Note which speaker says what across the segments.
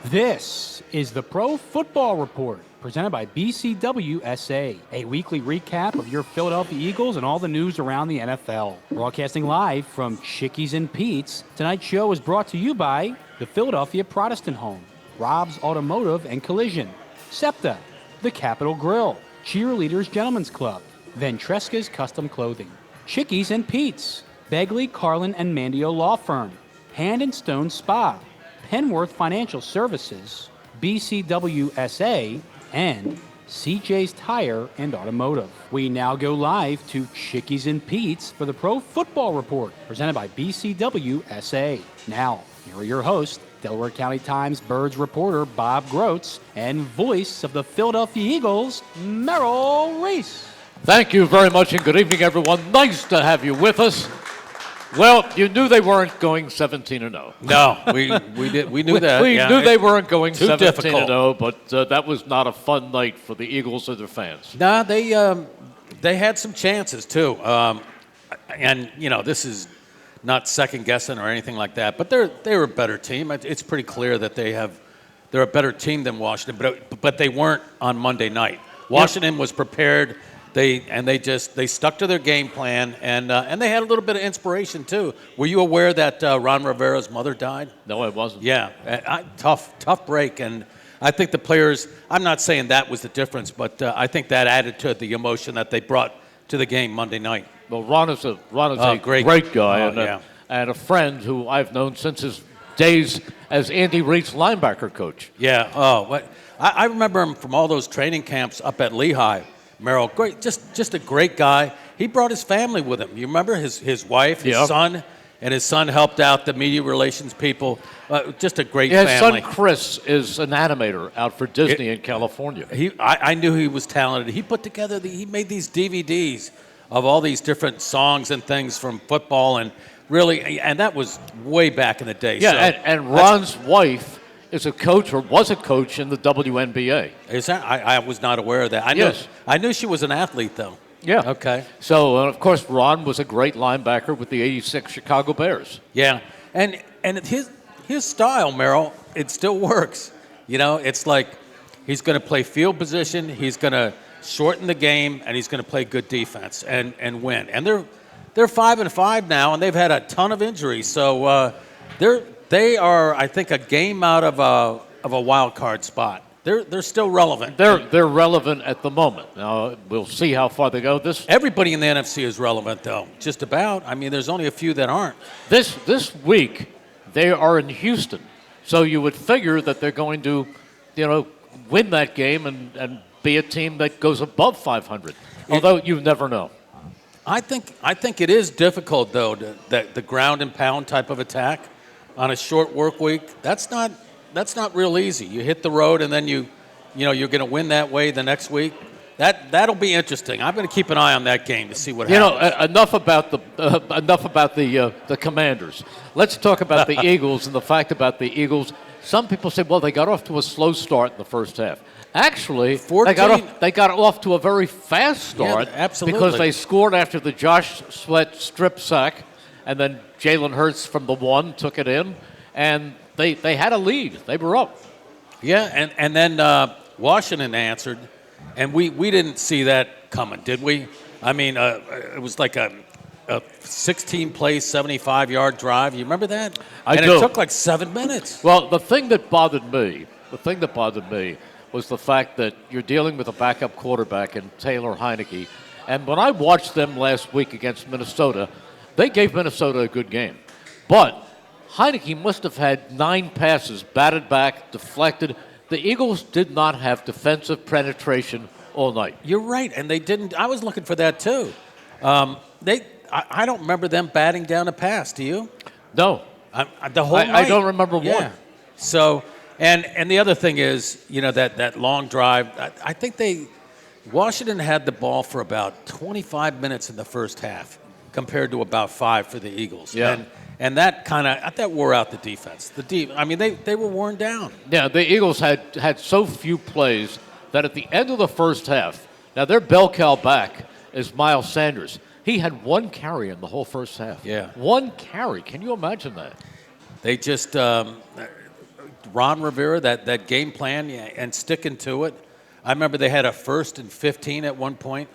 Speaker 1: This is the Pro Football Report, presented by BCWSA, a weekly recap of your Philadelphia Eagles and all the news around the NFL. Broadcasting live from Chickies and Pete's, tonight's show is brought to you by the Philadelphia Protestant Home, Rob's Automotive and Collision, SEPTA, The Capitol Grill, Cheerleaders Gentlemen's Club, Ventresca's Custom Clothing, Chickies and Pete's, Begley, Carlin, and Mandio Law Firm, Hand and Stone Spa, Penworth Financial Services, BCWSA, and CJ's Tire and Automotive. We now go live to Chickies and Pete's for the Pro Football Report, presented by BCWSA. Now, here are your hosts, Delaware County Times Birds reporter Bob Grotz and voice of the Philadelphia Eagles, Merrill Reese.
Speaker 2: Thank you very much, and good evening, everyone. Nice to have you with us. Well, you knew they weren't going 17-0.
Speaker 3: No, we knew that.
Speaker 2: We knew they weren't going 17-0, but that was not a fun night for the Eagles or their fans.
Speaker 3: No, they had some chances too, and you know this is not second guessing or anything like that. But they're a better team. It's pretty clear that they're a better team than Washington, but they weren't on Monday night. Washington was prepared. They stuck to their game plan, and they had a little bit of inspiration too. Were you aware that Ron Rivera's mother died?
Speaker 2: No, I wasn't.
Speaker 3: Yeah, tough break, and I think the players. I'm not saying that was the difference, but I think that added to the emotion that they brought to the game Monday night.
Speaker 2: Well, Ron is a great guy and a friend who I've known since his days as Andy Reid's linebacker coach.
Speaker 3: Yeah. I remember him from all those training camps up at Lehigh. Merrill, great, just a great guy. He brought his family with him. You remember his wife, his son, and his son helped out the media relations people. Just a great family.
Speaker 2: His son Chris is an animator out for Disney in California.
Speaker 3: I knew he was talented. He put together he made these DVDs of all these different songs and things from football, and that was way back in the day.
Speaker 2: Yeah, and Ron's wife is a coach or was a coach in the WNBA.
Speaker 3: Is that? I was not aware of that. I knew she was an athlete, though.
Speaker 2: Yeah.
Speaker 3: Okay.
Speaker 2: So, of course, Ron was a great linebacker with the '86 Chicago Bears.
Speaker 3: Yeah, and his style, Merrill, it still works. You know, it's like he's going to play field position, he's going to shorten the game, and he's going to play good defense and win. And they're 5-5 now, and they've had a ton of injuries. So they are, I think, a game out of a wild card spot. They're still relevant.
Speaker 2: They're relevant at the moment. Now we'll see how far they go.
Speaker 3: Everybody in the NFC is relevant, though. Just about. I mean, there's only a few that aren't.
Speaker 2: This week they are in Houston, so you would figure that they're going to, win that game and be a team that goes above 500. Although you never know.
Speaker 3: I think it is difficult, though, the ground and pound type of attack on a short work week. That's not real easy. You hit the road and then you're going to win that way the next week. That'll be interesting. I'm going to keep an eye on that game to see what happens.
Speaker 2: Enough about the Commanders. Let's talk about the Eagles and the fact about the Eagles. Some people say, well, they got off to a slow start in the first half. Actually, they got off to a very fast start.
Speaker 3: Yeah, absolutely.
Speaker 2: Because they scored after the Josh Sweat strip sack, and then Jalen Hurts from the one took it in, and they had a lead. They were up.
Speaker 3: Yeah, and then Washington answered, and we didn't see that coming, did we? I mean, it was like a 16-play, 75-yard drive. You remember that?
Speaker 2: I do.
Speaker 3: And it took like 7 minutes.
Speaker 2: Well, the thing that bothered me was the fact that you're dealing with a backup quarterback in Taylor Heineke. And when I watched them last week against Minnesota, they gave Minnesota a good game. But Heineke must have had 9 passes, batted back, deflected. The Eagles did not have defensive penetration all night.
Speaker 3: You're right, and they didn't. I was looking for that too. I don't remember them batting down a pass. Do you?
Speaker 2: No.
Speaker 3: The whole night.
Speaker 2: I don't remember one.
Speaker 3: So, and the other thing is, that long drive. I think Washington had the ball for about 25 minutes in the first half, compared to about 5 for the Eagles.
Speaker 2: Yeah.
Speaker 3: And that wore out the defense. They were worn down.
Speaker 2: Yeah, the Eagles had so few plays that at the end of the first half, now their bell cow back is Miles Sanders. He had 1 carry in the whole first half.
Speaker 3: Yeah.
Speaker 2: 1 carry. Can you imagine that?
Speaker 3: They just Ron Rivera, that game plan, and sticking to it. I remember they had a 1st and 15 at one point,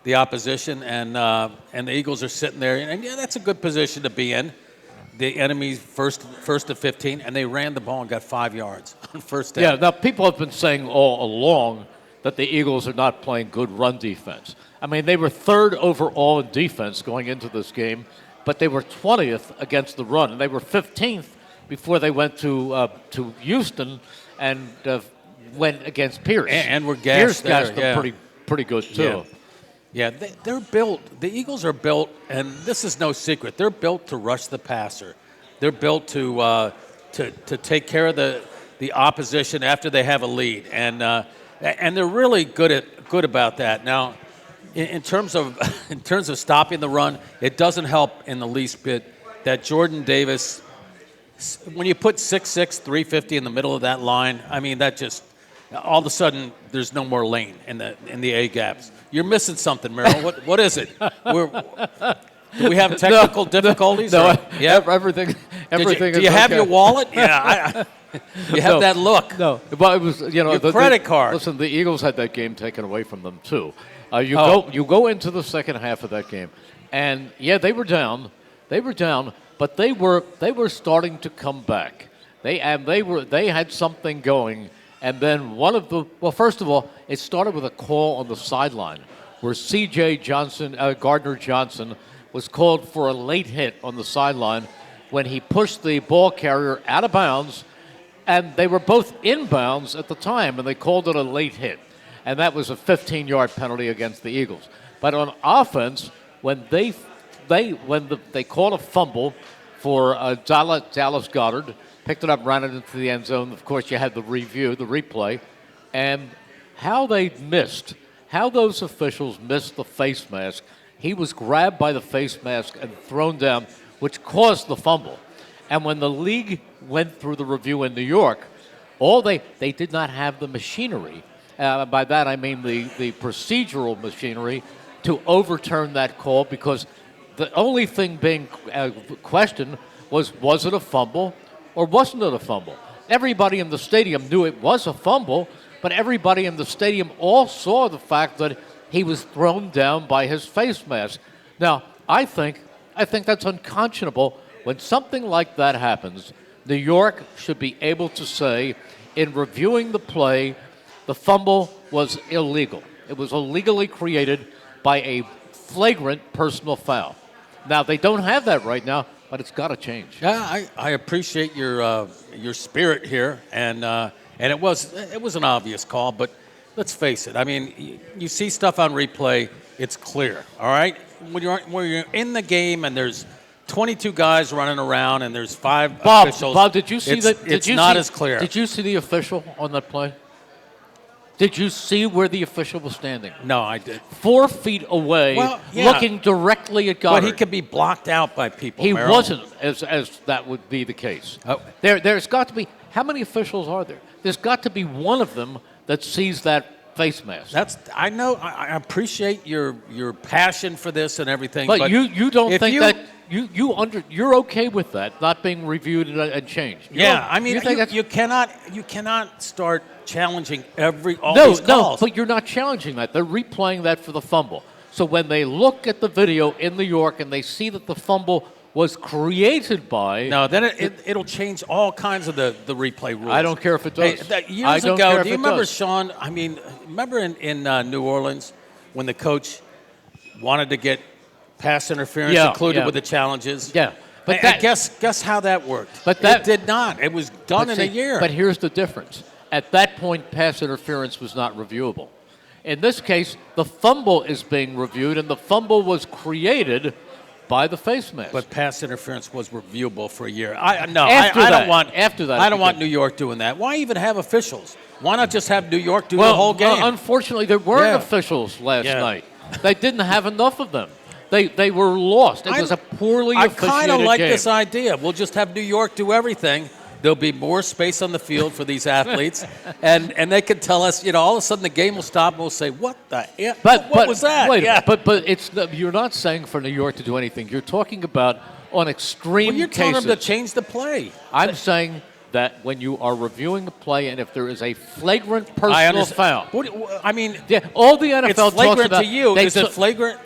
Speaker 3: the opposition, and the Eagles are sitting there, and that's a good position to be in. The enemy's first to 15, and they ran the ball and got 5 yards on first down.
Speaker 2: Yeah, now people have been saying all along that the Eagles are not playing good run defense. I mean, they were 3rd overall in defense going into this game, but they were 20th against the run, and they were 15th before they went to Houston and went against Pierce.
Speaker 3: And were gassed
Speaker 2: Pierce gassed
Speaker 3: there,
Speaker 2: them pretty good too.
Speaker 3: Yeah, they're built. The Eagles are built, and this is no secret. They're built to rush the passer. They're built to take care of the opposition after they have a lead, and they're really good about that. Now, in terms of stopping the run, it doesn't help in the least bit that Jordan Davis. When you put 6'6", 350 in the middle of that line, I mean that just all of a sudden there's no more lane in the A gaps. You're missing something, Merrill. What is it? Do we have technical difficulties?
Speaker 2: No,
Speaker 3: everything. Do you have
Speaker 2: okay.
Speaker 3: your wallet? Yeah, you have that look.
Speaker 2: No, but it was your
Speaker 3: credit card.
Speaker 2: Listen, the Eagles had that game taken away from them too. You go into the second half of that game, and they were down, but they were starting to come back. They had something going. And then first of all, it started with a call on the sideline where C.J. Gardner Johnson was called for a late hit on the sideline when he pushed the ball carrier out of bounds, and they were both inbounds at the time, and they called it a late hit. And that was a 15-yard penalty against the Eagles. But on offense, when they called a fumble for Dallas Goedert, picked it up, ran it into the end zone. Of course, you had the replay, and how those officials missed the face mask. He was grabbed by the face mask and thrown down, which caused the fumble. And when the league went through the review in New York, they did not have the machinery. By that I mean the procedural machinery to overturn that call, because the only thing being questioned was it a fumble or wasn't it a fumble? Everybody in the stadium knew it was a fumble, but everybody in the stadium all saw the fact that he was thrown down by his face mask. Now, I think that's unconscionable. When something like that happens, New York should be able to say, in reviewing the play, the fumble was illegal. It was illegally created by a flagrant personal foul. Now, they don't have that right now, but it's got to change.
Speaker 3: Yeah, I appreciate your spirit here, and it was an obvious call, but let's face it. I mean, you see stuff on replay, it's clear. All right, when you're in the game and there's 22 guys running around and there's 5 officials.
Speaker 2: Bob, did you see that?
Speaker 3: It's not as clear.
Speaker 2: Did you see the official on that play? Did you see where the official was standing?
Speaker 3: No, I did.
Speaker 2: 4 feet away, looking directly at Goddard.
Speaker 3: But he could be blocked out by people.
Speaker 2: He
Speaker 3: Merrill.
Speaker 2: wasn't, as that would be the case.
Speaker 3: Oh.
Speaker 2: There's got to be, how many officials are there? There's got to be one of them that sees that face mask.
Speaker 3: I know. I appreciate your passion for this and everything.
Speaker 2: But you don't think that you're okay with that not being reviewed and changed?
Speaker 3: I mean, you cannot start challenging all
Speaker 2: no,
Speaker 3: these calls.
Speaker 2: No, but you're not challenging that. They're replaying that for the fumble. So when they look at the video in New York and they see that the fumble was created by...
Speaker 3: No, then it'll change all kinds of the replay rules.
Speaker 2: I don't care if it does.
Speaker 3: Hey, years ago, do you remember, Sean, I mean, remember in New Orleans when the coach wanted to get pass interference included with the challenges?
Speaker 2: Yeah.
Speaker 3: But guess how that worked?
Speaker 2: But that
Speaker 3: it did not. It was done in a year.
Speaker 2: But here's the difference. At that point, pass interference was not reviewable. In this case, the fumble is being reviewed, and the fumble was created by the face mask.
Speaker 3: But pass interference was reviewable for a year.
Speaker 2: I don't want
Speaker 3: New York doing that. Why even have officials? Why not just have New York do the whole game?
Speaker 2: Well, unfortunately, there weren't officials last night. They didn't have enough of them. They were lost. It was a poorly officiated game.
Speaker 3: I kind of like this idea. We'll just have New York do everything. There'll be more space on the field for these athletes, and they can tell us, all of a sudden the game will stop and we'll say, what the hell? What was that?
Speaker 2: Wait, but you're not saying for New York to do anything. You're talking about on extreme
Speaker 3: cases. You're telling them to change the play.
Speaker 2: I'm saying that when you are reviewing a play and if there is a flagrant personal foul.
Speaker 3: I mean,
Speaker 2: yeah, all the NFL
Speaker 3: it's
Speaker 2: talks
Speaker 3: flagrant
Speaker 2: about.
Speaker 3: to you. Is it flagrant?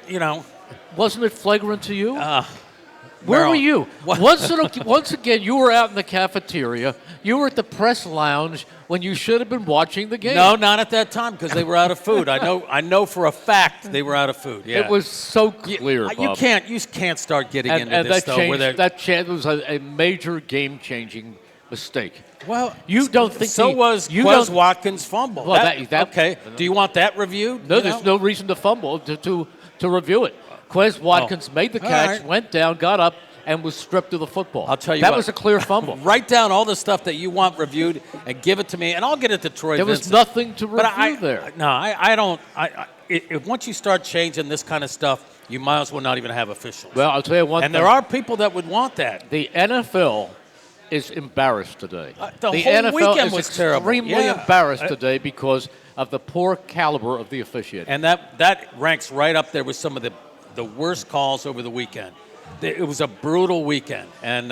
Speaker 2: Wasn't it flagrant to you? Where
Speaker 3: Merrill,
Speaker 2: were you? Once again, you were out in the cafeteria. You were at the press lounge when you should have been watching the game.
Speaker 3: No, not at that time because they were out of food. I know for a fact they were out of food. Yeah.
Speaker 2: It was so clear.
Speaker 3: You can't start getting into this though.
Speaker 2: That was a major game-changing mistake.
Speaker 3: Well,
Speaker 2: you don't think
Speaker 3: was Quez Watkins' fumble.
Speaker 2: Well,
Speaker 3: okay. Do you want that reviewed?
Speaker 2: No, there's no reason to fumble to review it. Quez Watkins made the catch, went down, got up, and was stripped of the football.
Speaker 3: I'll tell you
Speaker 2: that was a clear fumble.
Speaker 3: Write down all the stuff that you want reviewed and give it to me, and I'll get it to Troy
Speaker 2: There
Speaker 3: Vincent.
Speaker 2: was nothing to review there.
Speaker 3: No, I don't. Once you start changing this kind of stuff, you might as well not even have officials.
Speaker 2: Well, I'll tell you one thing.
Speaker 3: And there are people that would want that.
Speaker 2: The NFL is embarrassed today.
Speaker 3: The whole
Speaker 2: NFL
Speaker 3: weekend
Speaker 2: is
Speaker 3: was terrible.
Speaker 2: extremely embarrassed today because of the poor caliber of the officiating.
Speaker 3: And that ranks right up there with some of the worst calls over the weekend. It was a brutal weekend, and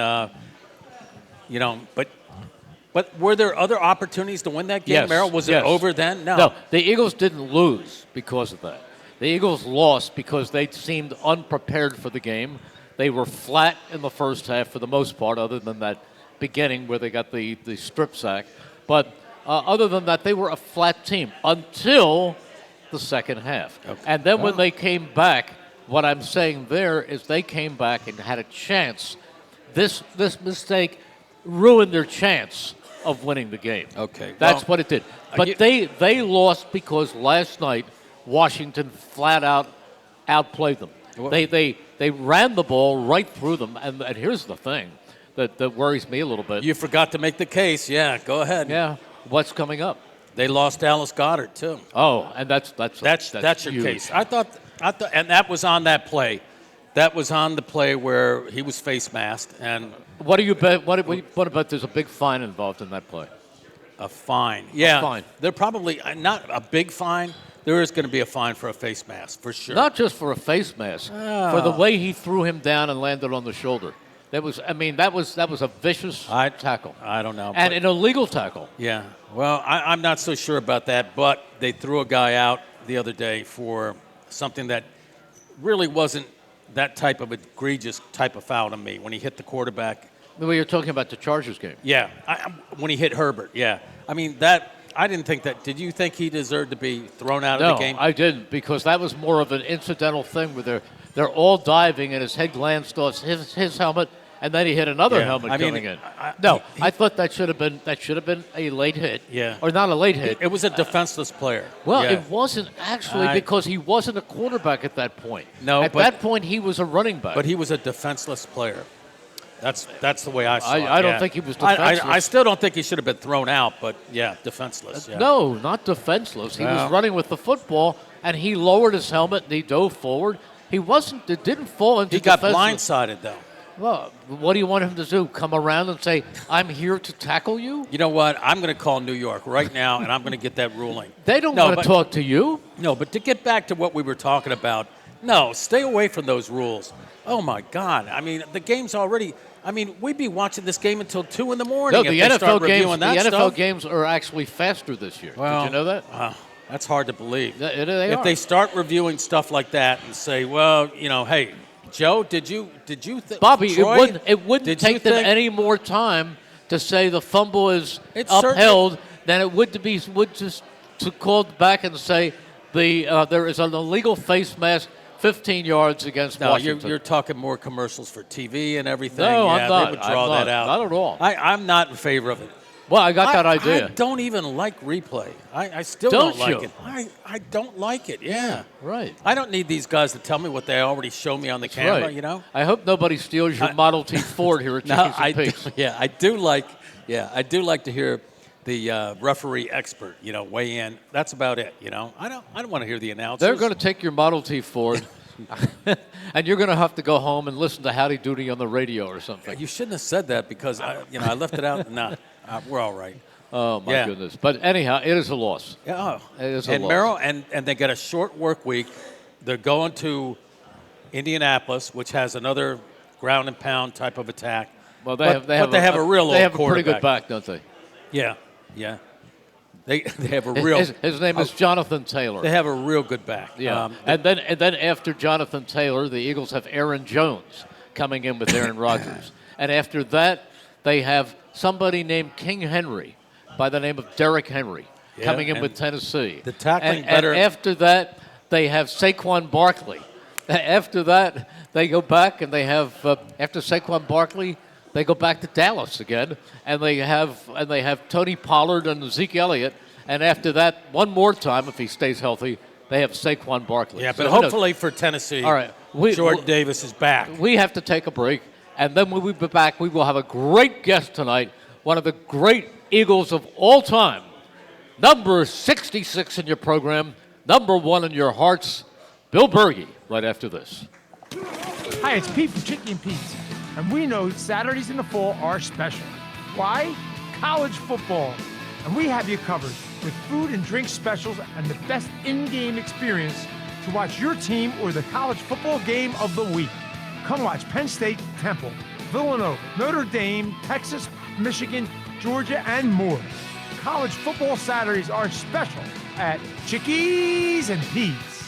Speaker 3: but were there other opportunities to win that game,
Speaker 2: Yes,
Speaker 3: Merrill? Was it over then?
Speaker 2: No, the Eagles didn't lose because of that. The Eagles lost because they seemed unprepared for the game. They were flat in the first half for the most part, other than that beginning where they got the strip sack. But other than that, they were a flat team until the second half. Okay. And then when they came back, what I'm saying there is they came back and had a chance. This mistake ruined their chance of winning the game.
Speaker 3: Okay.
Speaker 2: That's what it did. But they lost because last night Washington flat out outplayed them. They ran the ball right through them. And here's the thing that worries me a little bit.
Speaker 3: You forgot to make the case. Yeah, go ahead.
Speaker 2: Yeah. What's coming up?
Speaker 3: They lost Dallas Goedert too.
Speaker 2: Oh, and that's
Speaker 3: your
Speaker 2: huge.
Speaker 3: case. I thought, and that was on that play. That was on the play where he was face masked. And
Speaker 2: what do you bet? What about there's a big fine involved in that play?
Speaker 3: A fine. Yeah.
Speaker 2: A fine.
Speaker 3: They're probably not a big fine. There is going to be a fine for a face mask for sure.
Speaker 2: Not just for a face mask, for the way he threw him down and landed on the shoulder. That was a vicious tackle.
Speaker 3: I don't know.
Speaker 2: And an illegal tackle.
Speaker 3: Yeah. Well, I'm not so sure about that, but they threw a guy out the other day for something that really wasn't that type of egregious type of foul to me when he hit the quarterback.
Speaker 2: Well, you're talking about the Chargers game.
Speaker 3: Yeah. When he hit Herbert, yeah. I mean, I didn't think that. Did you think he deserved to be thrown out of the game?
Speaker 2: No, I didn't, because that was more of an incidental thing where they're all diving and his head glanced off his helmet, and then he hit another helmet coming in. I thought that should have been a late hit.
Speaker 3: Yeah.
Speaker 2: Or not a late hit.
Speaker 3: It was a defenseless player.
Speaker 2: Well, it wasn't actually because he wasn't a quarterback at that point.
Speaker 3: No,
Speaker 2: at that point he was a running back.
Speaker 3: But he was a defenseless player. That's the way I saw it.
Speaker 2: I don't think he was defenseless.
Speaker 3: I still don't think he should have been thrown out, but yeah, defenseless. Yeah.
Speaker 2: No, not defenseless. He was running with the football, and he lowered his helmet and he dove forward. It didn't fall into
Speaker 3: He got
Speaker 2: defenseless.
Speaker 3: blindsided, though.
Speaker 2: Well, what do you want him to do? Come around and say, I'm here to tackle you?
Speaker 3: You know what? I'm going to call New York right now, and I'm going to get that ruling.
Speaker 2: They don't want to talk to you.
Speaker 3: No, but to get back to what we were talking about, no, stay away from those rules. Oh, my God. I mean, the game's already – I mean, we'd be watching this game until 2 in the morning.
Speaker 2: No,
Speaker 3: if they start reviewing that
Speaker 2: the
Speaker 3: stuff.
Speaker 2: NFL games are actually faster this year.
Speaker 3: Well,
Speaker 2: did you know that?
Speaker 3: That's hard to believe.
Speaker 2: If
Speaker 3: they start reviewing stuff like that and say, well, hey, Joe, did you think
Speaker 2: Bobby,
Speaker 3: Troy,
Speaker 2: it wouldn't take them any more time to say the fumble is upheld than it would to call back and say there is an illegal face mask 15 yards against Washington.
Speaker 3: You're talking more commercials for TV and everything.
Speaker 2: No, I'm not.
Speaker 3: They would draw that out.
Speaker 2: Not at all.
Speaker 3: I'm not in favor of it.
Speaker 2: Well, I got that idea.
Speaker 3: I don't even like replay. I still don't like it. I don't like it. Yeah.
Speaker 2: Right.
Speaker 3: I don't need these guys to tell me what they already show me on the camera,
Speaker 2: right. I hope nobody steals your Model T Ford here at Chickies and Peaks.
Speaker 3: I do like to hear the referee expert, weigh in. That's about it, I don't want to hear the announcers.
Speaker 2: They're going to take your Model T Ford, and you're going to have to go home and listen to Howdy Doody on the radio or something.
Speaker 3: You shouldn't have said that because I left it out. No, we're all right.
Speaker 2: Oh my goodness! But anyhow, it is a loss.
Speaker 3: Yeah,
Speaker 2: it is a loss.
Speaker 3: Merrill, and they get a short work week. They're going to Indianapolis, which has another ground and pound type of attack.
Speaker 2: Well,
Speaker 3: They have a real
Speaker 2: they have a
Speaker 3: old
Speaker 2: pretty good
Speaker 3: quarterback.
Speaker 2: back, don't they?
Speaker 3: Yeah. They have a real.
Speaker 2: His name is Jonathan Taylor.
Speaker 3: They have a real good back.
Speaker 2: Yeah. And then after Jonathan Taylor, the Eagles have Aaron Jones coming in with Aaron Rodgers. And after that, they have somebody named King Henry by the name of Derrick Henry coming in with Tennessee.
Speaker 3: The tackling
Speaker 2: and
Speaker 3: better.
Speaker 2: after that, they have Saquon Barkley. After that, they go back and they have after Saquon Barkley, they go back to Dallas again, and they have Tony Pollard and Zeke Elliott. And after that, one more time, if he stays healthy, they have Saquon Barkley.
Speaker 3: Yeah, but hopefully for Tennessee,
Speaker 2: all right,
Speaker 3: Jordan Davis is back.
Speaker 2: We have to take a break, and then when we be back, we will have a great guest tonight, one of the great Eagles of all time, number 66 in your program, number 1 in your hearts, Bill Bergey, right after this.
Speaker 4: Hi, it's Pete from Chicky and Pete's, and we know Saturdays in the fall are special. Why? College football. And we have you covered with food and drink specials and the best in-game experience to watch your team or the college football game of the week. Come watch Penn State, Temple, Villanova, Notre Dame, Texas, Michigan, Georgia, and more. College football Saturdays are special at Chickies and Pete's.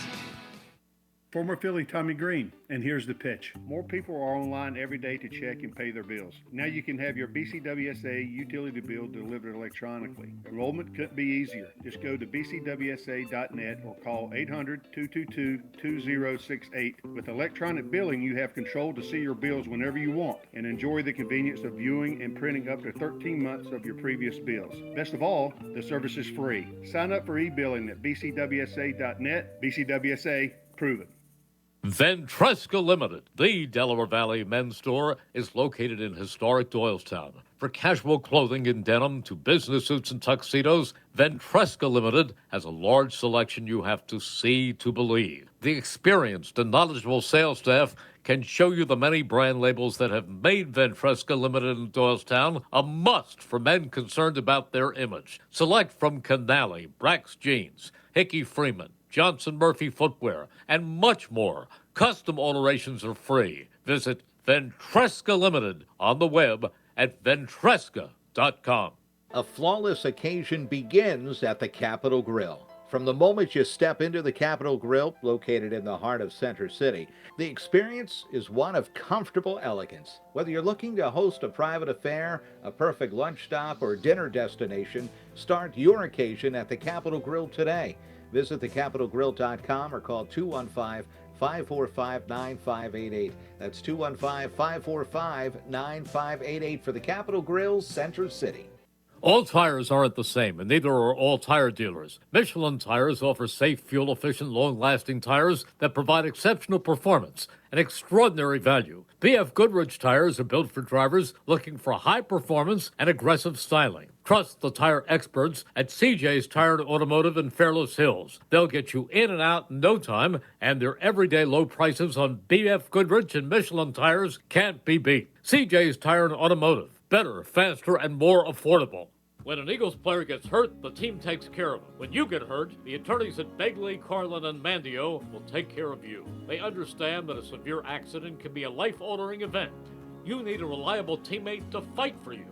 Speaker 5: Former Philly Tommy Green, and here's the pitch. More people are online every day to check and pay their bills. Now you can have your BCWSA utility bill delivered electronically. Enrollment couldn't be easier. Just go to bcwsa.net or call 800-222-2068. With electronic billing, you have control to see your bills whenever you want and enjoy the convenience of viewing and printing up to 13 months of your previous bills. Best of all, the service is free. Sign up for e-billing at bcwsa.net. BCWSA, prove it.
Speaker 6: Ventresca Limited, the Delaware Valley men's store, is located in historic Doylestown. For casual clothing in denim to business suits and tuxedos, Ventresca Limited has a large selection you have to see to believe. The experienced and knowledgeable sales staff can show you the many brand labels that have made Ventresca Limited in Doylestown a must for men concerned about their image. Select from Canali, Brax Jeans, Hickey Freeman, Johnson Murphy Footwear, and much more. Custom alterations are free. Visit Ventresca Limited on the web at ventresca.com.
Speaker 7: A flawless occasion begins at the Capitol Grill. From the moment you step into the Capitol Grill, located in the heart of Center City, the experience is one of comfortable elegance. Whether you're looking to host a private affair, a perfect lunch stop, or dinner destination, start your occasion at the Capitol Grill today. Visit thecapitolgrill.com or call 215-545-9588. That's 215-545-9588 for the Capitol Grill, Center City.
Speaker 6: All tires aren't the same, and neither are all tire dealers. Michelin Tires offer safe, fuel-efficient, long-lasting tires that provide exceptional performance and extraordinary value. B.F. Goodrich tires are built for drivers looking for high performance and aggressive styling. Trust the tire experts at CJ's Tire and Automotive in Fairless Hills. They'll get you in and out in no time, and their everyday low prices on B.F. Goodrich and Michelin tires can't be beat. CJ's Tire and Automotive. Better, faster, and more affordable. When an Eagles player gets hurt, the team takes care of him. When you get hurt, the attorneys at Bergey, Carlin, and Mandio will take care of you. They understand that a severe accident can be a life-altering event. You need a reliable teammate to fight for you.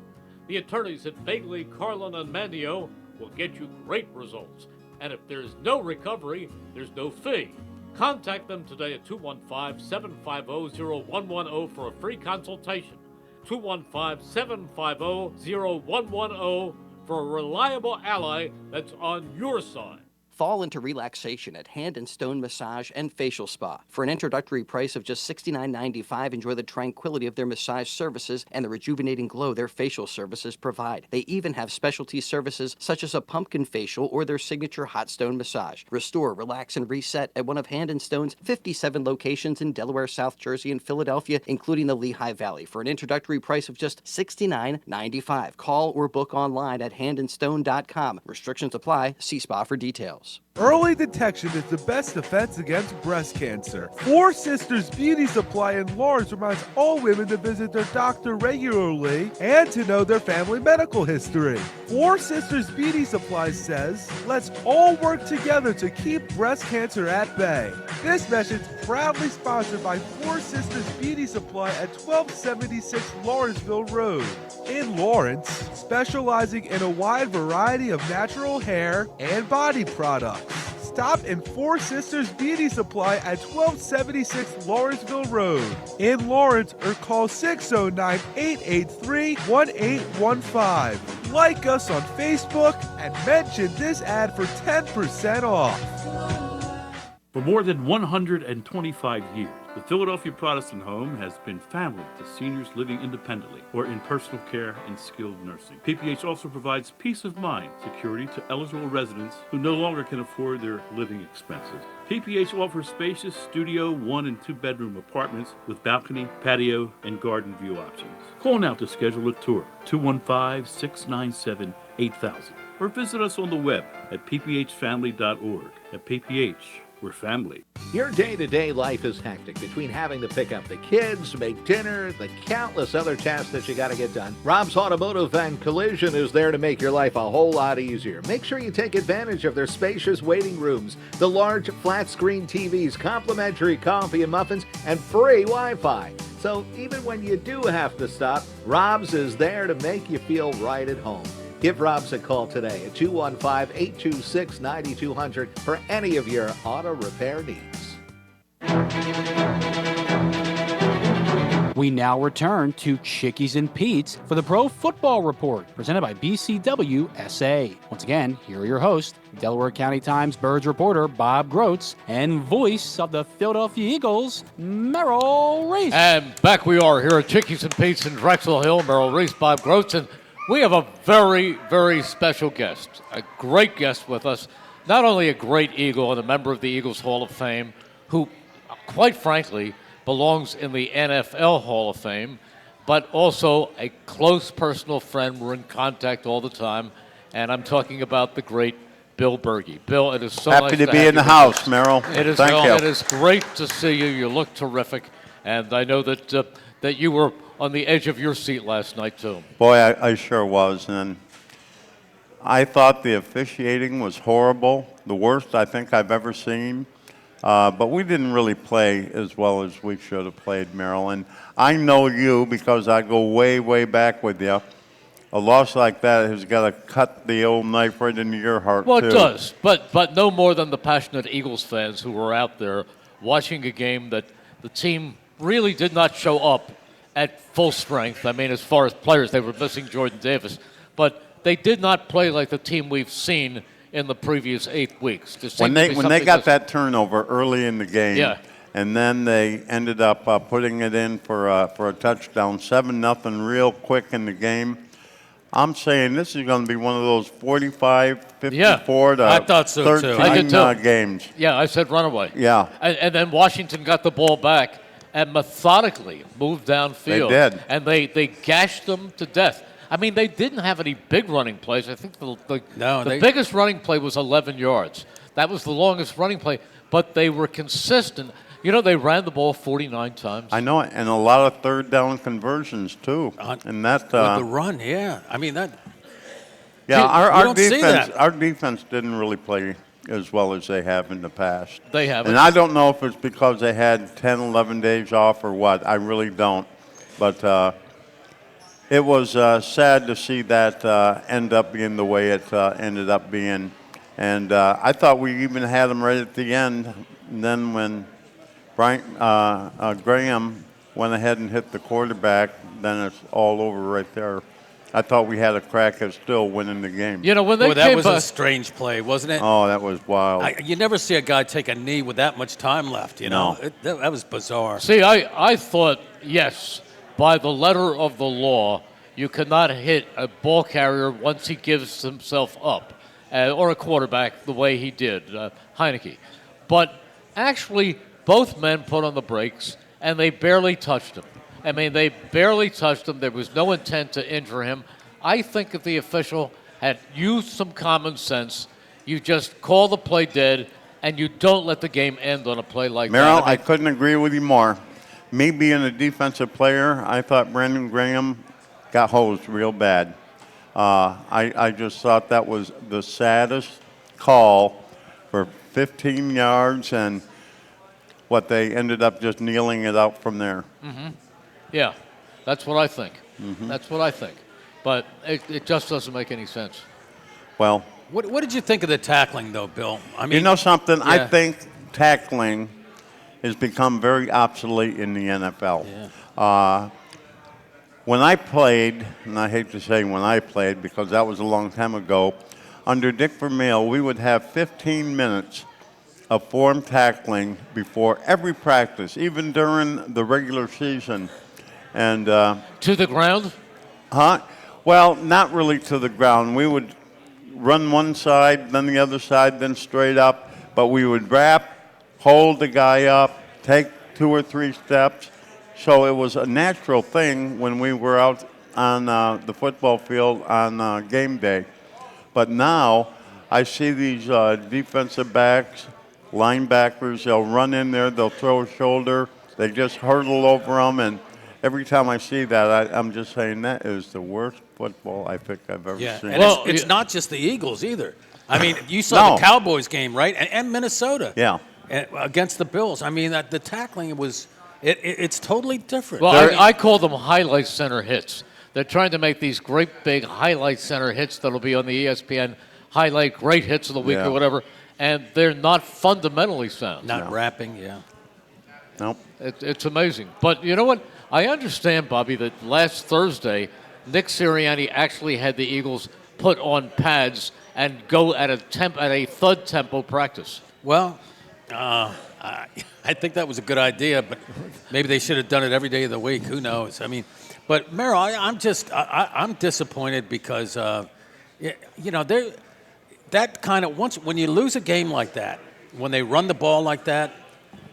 Speaker 6: The attorneys at Bergey, Carlin, and Mandio will get you great results. And if there's no recovery, there's no fee. Contact them today at 215-750-0110 for a free consultation. 215-750-0110 for a reliable ally that's on your side.
Speaker 8: Fall into relaxation at Hand and Stone Massage and Facial Spa. For an introductory price of just $69.95, enjoy the tranquility of their massage services and the rejuvenating glow their facial services provide. They even have specialty services such as a pumpkin facial or their signature hot stone massage. Restore, relax, and reset at one of Hand and Stone's 57 locations in Delaware, South Jersey, and Philadelphia, including the Lehigh Valley, for an introductory price of just $69.95. Call or book online at handandstone.com. Restrictions apply. See spa for details. details.
Speaker 9: Early detection is the best defense against breast cancer. Four Sisters Beauty Supply in Lawrence reminds all women to visit their doctor regularly and to know their family medical history. Four Sisters Beauty Supply says, let's all work together to keep breast cancer at bay. This message proudly sponsored by Four Sisters Beauty Supply at 1276 Lawrenceville Road. In Lawrence, specializing in a wide variety of natural hair and body products. Stop in Four Sisters Beauty Supply at 1276 Lawrenceville Road in Lawrence or call 609-883-1815. Like us on Facebook and mention this ad for 10% off.
Speaker 10: For more than 125 years, the Philadelphia Protestant Home has been family to seniors living independently or in personal care and skilled nursing. PPH also provides peace of mind, security to eligible residents who no longer can afford their living expenses. PPH offers spacious studio 1 and 2 bedroom apartments with balcony, patio, and garden view options. Call now to schedule a tour, 215-697-8000, or visit us on the web at pphfamily.org. At PPH, we're family.
Speaker 7: Your day-to-day life is hectic between having to pick up the kids, make dinner, the countless other tasks that you got to get done. Rob's Automotive and Collision is there to make your life a whole lot easier. Make sure you take advantage of their spacious waiting rooms, the large flat-screen TVs, complimentary coffee and muffins, and free Wi-Fi. So even when you do have to stop, Rob's is there to make you feel right at home. Give Rob's a call today at 215-826-9200 for any of your auto repair needs.
Speaker 1: We now return to Chickies and Pete's for the Pro Football Report, presented by BCWSA. Once again, here are your hosts, Delaware County Times Birds reporter Bob Grotz and voice of the Philadelphia Eagles, Merrill Reese.
Speaker 2: And back we are here at Chickies and Pete's in Drexel Hill. Merrill Reese, Bob Grotz, and we have a very, very special guest, a great guest with us. Not only a great Eagle and a member of the Eagles Hall of Fame, who, quite frankly, belongs in the NFL Hall of Fame, but also a close personal friend. We're in contact all the time, and I'm talking about the great Bill Bergey. Bill, it is so nice
Speaker 11: to be in the house, Merrill.
Speaker 2: It is,
Speaker 11: Thank you.
Speaker 2: It is great to see you. You look terrific, and I know that that you were on the edge of your seat last night, too.
Speaker 11: Boy, I sure was. And I thought the officiating was horrible, the worst I think I've ever seen. But we didn't really play as well as we should have played, Merrill. And I know you because I go way, way back with you. A loss like that has got to cut the old knife right into your heart,
Speaker 2: well,
Speaker 11: too.
Speaker 2: Well, it does. But no more than the passionate Eagles fans who were out there watching a game that the team really did not show up at full strength. I mean, as far as players, they were missing Jordan Davis. But they did not play like the team we've seen in the previous 8 weeks.
Speaker 11: When they got that turnover early in the game,
Speaker 2: yeah.
Speaker 11: And then they ended up putting it in for a touchdown, 7-0 real quick in the game. I'm saying this is going to be one of those 45, 54 to
Speaker 3: I thought so
Speaker 11: 13
Speaker 3: too.
Speaker 2: I did too.
Speaker 11: Games.
Speaker 2: Yeah, I said runaway.
Speaker 11: Yeah.
Speaker 2: And then Washington got the ball back and methodically moved downfield.
Speaker 11: They did.
Speaker 2: And they gashed them to death. I mean, they didn't have any big running plays. I think the biggest running play was 11 yards. That was the longest running play, but they were consistent. You know, they ran the ball 49 times.
Speaker 11: I know, and a lot of third down conversions, too. And that,
Speaker 3: with the run, yeah. I mean, that.
Speaker 11: Yeah,
Speaker 3: our
Speaker 11: our defense didn't really play as well as they have in the past.
Speaker 2: They haven't.
Speaker 11: And I don't know if it's because they had 10, 11 days off or what. I really don't. But it was sad to see that end up being the way it ended up being. And I thought we even had them right at the end. And then when Graham went ahead and hit the quarterback, then it's all over right there. I thought we had a crack at still winning the game.
Speaker 2: You know, when they
Speaker 3: that was a strange play, wasn't it?
Speaker 11: Oh, that was wild.
Speaker 3: You never see a guy take a knee with that much time left, you know?
Speaker 11: No.
Speaker 3: That was bizarre.
Speaker 2: See, I thought, yes, by the letter of the law, you cannot hit a ball carrier once he gives himself up, or a quarterback the way he did, Heineke. But actually, both men put on the brakes, and they barely touched him. I mean, they barely touched him. There was no intent to injure him. I think if the official had used some common sense, You just call the play dead, and you don't let the game end on a play like
Speaker 11: Merrill,
Speaker 2: that.
Speaker 11: I couldn't agree with you more. Me being a defensive player, I thought Brandon Graham got hosed real bad. I just thought that was the saddest call for 15 yards, and what they ended up just kneeling it out from there.
Speaker 2: Yeah, that's what I think. That's what I think. But it just doesn't make any sense.
Speaker 11: Well,
Speaker 3: What did you think of the tackling, though, Bill? I mean,
Speaker 11: you know something? I
Speaker 3: yeah.
Speaker 11: think tackling has become very obsolete in the NFL.
Speaker 3: Yeah.
Speaker 11: When I played, and I hate to say when I played because that was a long time ago, under Dick Vermeil, we would have 15 minutes of form tackling before every practice, even during the regular season. And
Speaker 2: To the ground?
Speaker 11: well, not really to the ground. We would run one side, then the other side, then straight up. But we would wrap, hold the guy up, take 2 or 3 steps. So it was a natural thing when we were out on the football field on game day. But now I see these defensive backs, linebackers, they'll run in there, they'll throw a shoulder, they just hurdle over them. And every time I see that, I'm just saying that is the worst football I think I've ever
Speaker 3: Yeah,
Speaker 11: seen.
Speaker 3: and it's not just the Eagles either. I mean, you saw the Cowboys game, right? And Minnesota.
Speaker 11: Yeah.
Speaker 3: Against the Bills. I mean, the tackling was it's totally different.
Speaker 2: Well, I call them highlight center hits. They're trying to make these great big highlight center hits that'll be on the ESPN highlight great hits of the week or whatever, and they're not fundamentally sound.
Speaker 3: Not wrapping, yeah.
Speaker 11: Nope.
Speaker 2: It's amazing. But you know what? I understand, Bobby, that last Thursday, Nick Sirianni actually had the Eagles put on pads and go at a thud tempo practice.
Speaker 3: Well, I think that was a good idea, but maybe they should have done it every day of the week. Who knows? I mean, but Merrill, I'm disappointed because that kind of when you lose a game like that, when they run the ball like that,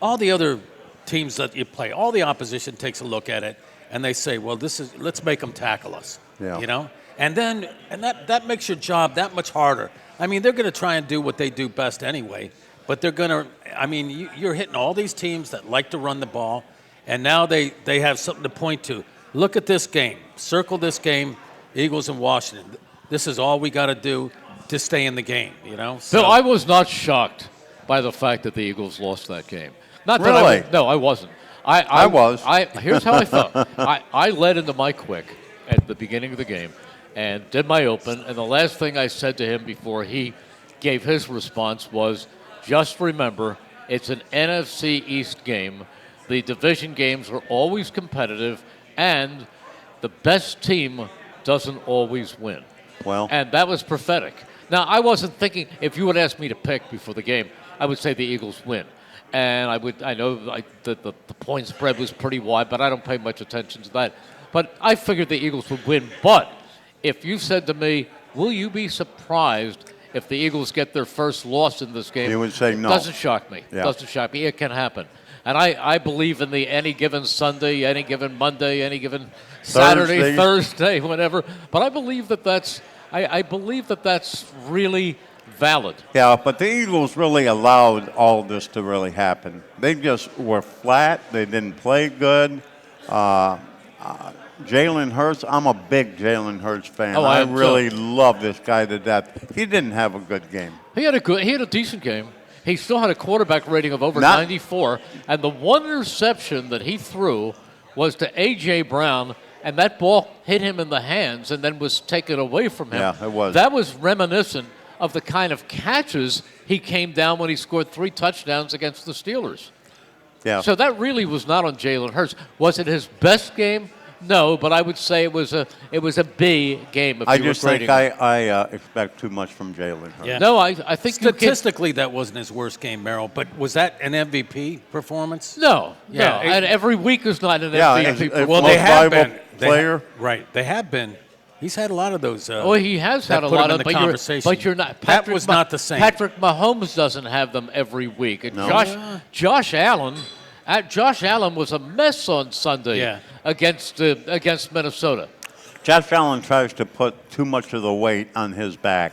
Speaker 3: all the other teams that you play, all the opposition takes a look at it and they say, well, let's make them tackle us.
Speaker 11: Yeah.
Speaker 3: You know, and that makes your job that much harder. I mean, they're going to try and do what they do best anyway. But they're going to, I mean, you're hitting all these teams that like to run the ball, and now they have something to point to. Look at this game. Circle this game, Eagles and Washington. This is all we got to do to stay in the game, you know?
Speaker 2: So I was not shocked by the fact that the Eagles lost that game. Not that
Speaker 11: Really?
Speaker 2: No, I wasn't.
Speaker 11: I was.
Speaker 2: Here's how I felt. I led into my quick at the beginning of the game and did my open, and the last thing I said to him before he gave his response was, just remember, it's an NFC East game. The division games are always competitive, and the best team doesn't always win.
Speaker 11: Well.
Speaker 2: And that was prophetic. Now, I wasn't thinking, if you would ask me to pick before the game, I would say the Eagles win. And I know that the point spread was pretty wide, but I don't pay much attention to that. But I figured the Eagles would win. But if you said to me, will you be surprised if the Eagles get their first loss in this game?
Speaker 11: You would say no.
Speaker 2: Doesn't shock me.
Speaker 11: Yeah.
Speaker 2: Doesn't shock me. It can happen. And I believe in the any given Sunday, any given Monday, any given Saturday, Thursday, whatever. But I believe that I believe that that's really valid.
Speaker 11: Yeah, but the Eagles really allowed all this to really happen. They just were flat. They didn't play good. Jalen Hurts, I'm a big Jalen Hurts fan.
Speaker 2: Oh,
Speaker 11: I
Speaker 2: am
Speaker 11: really
Speaker 2: too.
Speaker 11: love this guy to death. He didn't have a good game.
Speaker 2: He had a decent game. He still had a quarterback rating of over 94, and the one interception that he threw was to A.J. Brown, and that ball hit him in the hands and then was taken away from him.
Speaker 11: Yeah, it was.
Speaker 2: That was reminiscent of the kind of catches he came down when he scored 3 touchdowns against the Steelers.
Speaker 11: Yeah.
Speaker 2: So that really was not on Jalen Hurts. Was it his best game? No, but I would say it was a B game. If
Speaker 11: I
Speaker 2: you
Speaker 11: just
Speaker 2: were
Speaker 11: think
Speaker 2: grading it.
Speaker 11: I expect too much from Jalen Hurts.
Speaker 3: Yeah.
Speaker 2: No, I think
Speaker 3: Statistically, that wasn't his worst game, Merrill. But was that an MVP performance?
Speaker 2: No,
Speaker 3: Yeah,
Speaker 2: no.
Speaker 3: it-
Speaker 2: and every week is not an
Speaker 11: Yeah,
Speaker 2: MVP.
Speaker 11: it's-
Speaker 3: Well,
Speaker 11: most
Speaker 3: they have
Speaker 11: valuable
Speaker 3: been.
Speaker 11: player.
Speaker 3: Right, they have been. He's had a lot of those.
Speaker 2: Well, he has
Speaker 3: that
Speaker 2: had a
Speaker 3: put
Speaker 2: lot
Speaker 3: him
Speaker 2: of,
Speaker 3: in the conversation.
Speaker 2: but you're not.
Speaker 3: That was not the same.
Speaker 2: Patrick Mahomes doesn't have them every week. And
Speaker 11: No.
Speaker 2: Josh Allen was a mess on Sunday against Minnesota.
Speaker 11: Josh Allen tries to put too much of the weight on his back.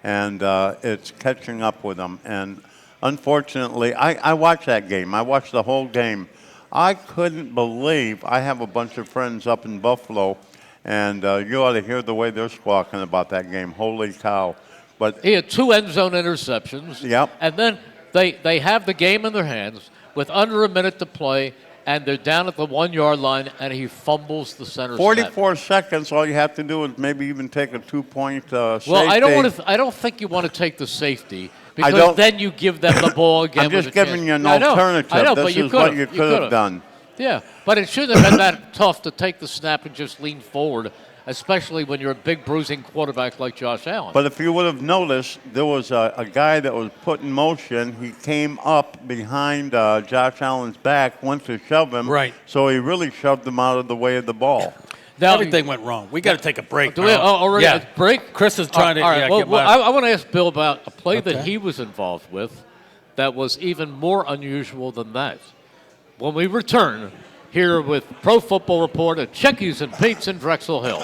Speaker 11: and it's catching up with them. And unfortunately, I watched that game. I watched the whole game. I couldn't believe, I have a bunch of friends up in Buffalo, and you ought to hear the way they're squawking about that game. Holy cow. But
Speaker 2: he had 2 end zone interceptions.
Speaker 11: Yep.
Speaker 2: And then they have the game in their hands with under a minute to play, and they're down at the 1 yard line, and he fumbles the center
Speaker 11: 44
Speaker 2: snap.
Speaker 11: seconds, all you have to do is maybe even take a 2-point safety.
Speaker 2: Well, I don't think you want to take the safety, because then you give them the ball again.
Speaker 11: I'm just
Speaker 2: with a
Speaker 11: giving
Speaker 2: chance.
Speaker 11: you an
Speaker 2: I know,
Speaker 11: alternative.
Speaker 2: I know,
Speaker 11: This
Speaker 2: but you
Speaker 11: is what you
Speaker 2: could've.
Speaker 11: could have done.
Speaker 2: Yeah, but it shouldn't have been that tough to take the snap and just lean forward, especially when you're a big bruising quarterback like Josh Allen.
Speaker 11: But if you would have noticed, there was a guy that was put in motion. He came up behind Josh Allen's back, went to shove him.
Speaker 3: Right.
Speaker 11: So he really shoved him out of the way of the ball.
Speaker 3: Now, everything went wrong. We got to take a break.
Speaker 2: Do we already a break?
Speaker 3: Chris is trying to.
Speaker 2: All right.
Speaker 3: Yeah,
Speaker 2: Well, I want to ask Bill about a play
Speaker 3: Okay.
Speaker 2: that he was involved with that was even more unusual than that. When we return here with Pro Football Report at Chickies and Pete's in Drexel Hill.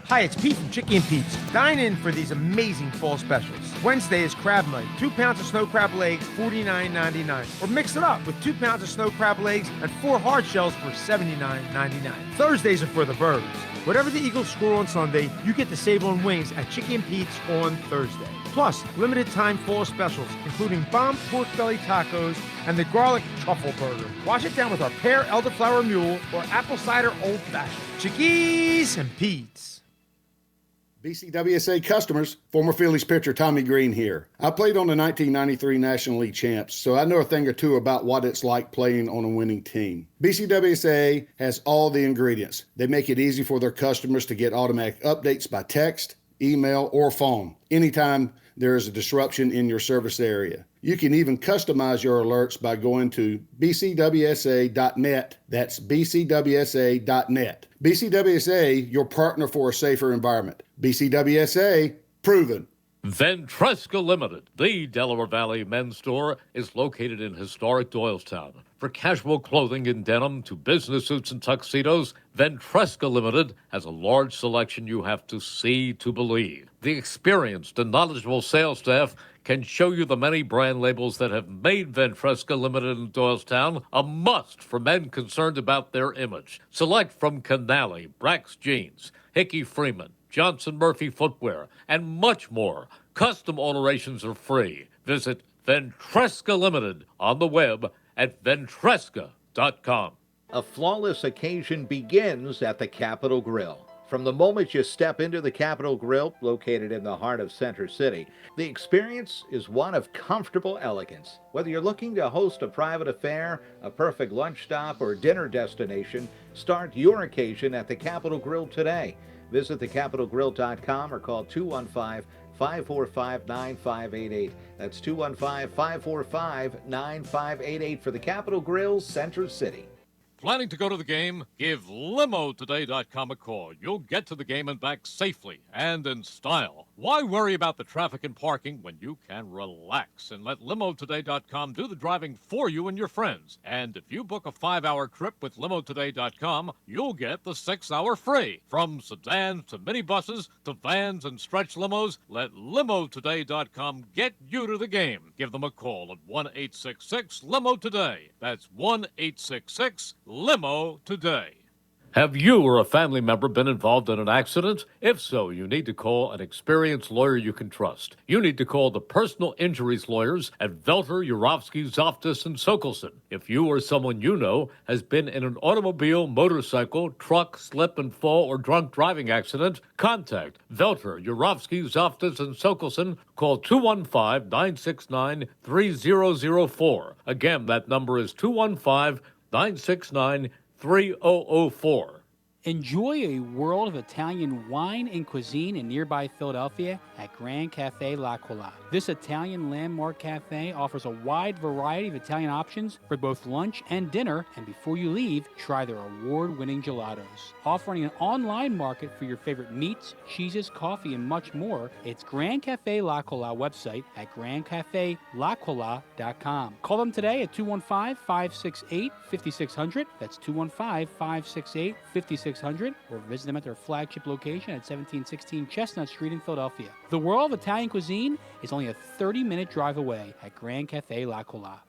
Speaker 4: Hi, it's Pete from Chicky and Pete's. Dine in for these amazing fall specials. Wednesday is crab night. 2 pounds of snow crab legs, $49.99. Or mix it up with 2 pounds of snow crab legs and 4 hard shells for $79.99. Thursdays are for the birds. Whatever the Eagles score on Sunday, you get to save on wings at Chicky and Pete's on Thursday. Plus, limited time fall specials, including bomb pork belly tacos and the garlic truffle burger. Wash it down with our pear elderflower mule or apple cider old fashioned. Chickies and Pete's.
Speaker 5: BCWSA customers, former Phillies pitcher Tommy Green here. I played on the 1993 National League champs, so I know a thing or two about what it's like playing on a winning team. BCWSA has all the ingredients. They make it easy for their customers to get automatic updates by text, email, or phone anytime there is a disruption in your service area. You can even customize your alerts by going to bcwsa.net. That's bcwsa.net. BCWSA, your partner for a safer environment. BCWSA, proven.
Speaker 6: Ventresca Limited, the Delaware Valley men's store, is located in historic Doylestown. For casual clothing in denim to business suits and tuxedos, Ventresca Limited has a large selection you have to see to believe. The experienced and knowledgeable sales staff can show you the many brand labels that have made Ventresca Limited in Doylestown a must for men concerned about their image. Select from Canali, Brax Jeans, Hickey Freeman, Johnson Murphy Footwear, and much more. Custom alterations are free. Visit Ventresca Limited on the web at ventresca.com.
Speaker 7: A flawless occasion begins at the Capitol Grill. From the moment you step into the Capitol Grill, located in the heart of Center City, the experience is one of comfortable elegance. Whether you're looking to host a private affair, a perfect lunch stop, or dinner destination, start your occasion at the Capitol Grill today. Visit thecapitolgrill.com or call 215-545-9588. That's 215-545-9588 for the Capitol Grill, Center City.
Speaker 6: Planning to go to the game? Give LimoToday.com a call. You'll get to the game and back safely and in style. Why worry about the traffic and parking when you can relax and let LimoToday.com do the driving for you and your friends? And if you book a 5-hour trip with LimoToday.com, you'll get the 6-hour free. From sedans to minibuses to vans and stretch limos, let LimoToday.com get you to the game. Give them a call at 1-866-LIMO-TODAY. That's 1-866-LIMO-TODAY. Have you or a family member been involved in an accident? If so, you need to call an experienced lawyer you can trust. You need to call the personal injuries lawyers at Velter, Urofsky, Zoftis, and Sokolson. If you or someone you know has been in an automobile, motorcycle, truck, slip and fall, or drunk driving accident, contact Velter, Urofsky, Zoftis, and Sokolson. Call 215-969-3004. Again, that number is 215-969-3004. 3004.
Speaker 1: Enjoy a world of Italian wine and cuisine in nearby Philadelphia at Grand Cafe La Cola. This Italian landmark cafe offers a wide variety of Italian options for both lunch and dinner, and before you leave, try their award-winning gelatos. Offering an online market for your favorite meats, cheeses, coffee, and much more, it's Grand Cafe La Cola website at grandcafelacola.com. Call them today at 215-568-5600. That's 215-568-5600. 4600 or visit them at their flagship location at 1716 Chestnut Street in Philadelphia. The world of Italian cuisine is only a 30-minute drive away at Grand Cafe La Cola.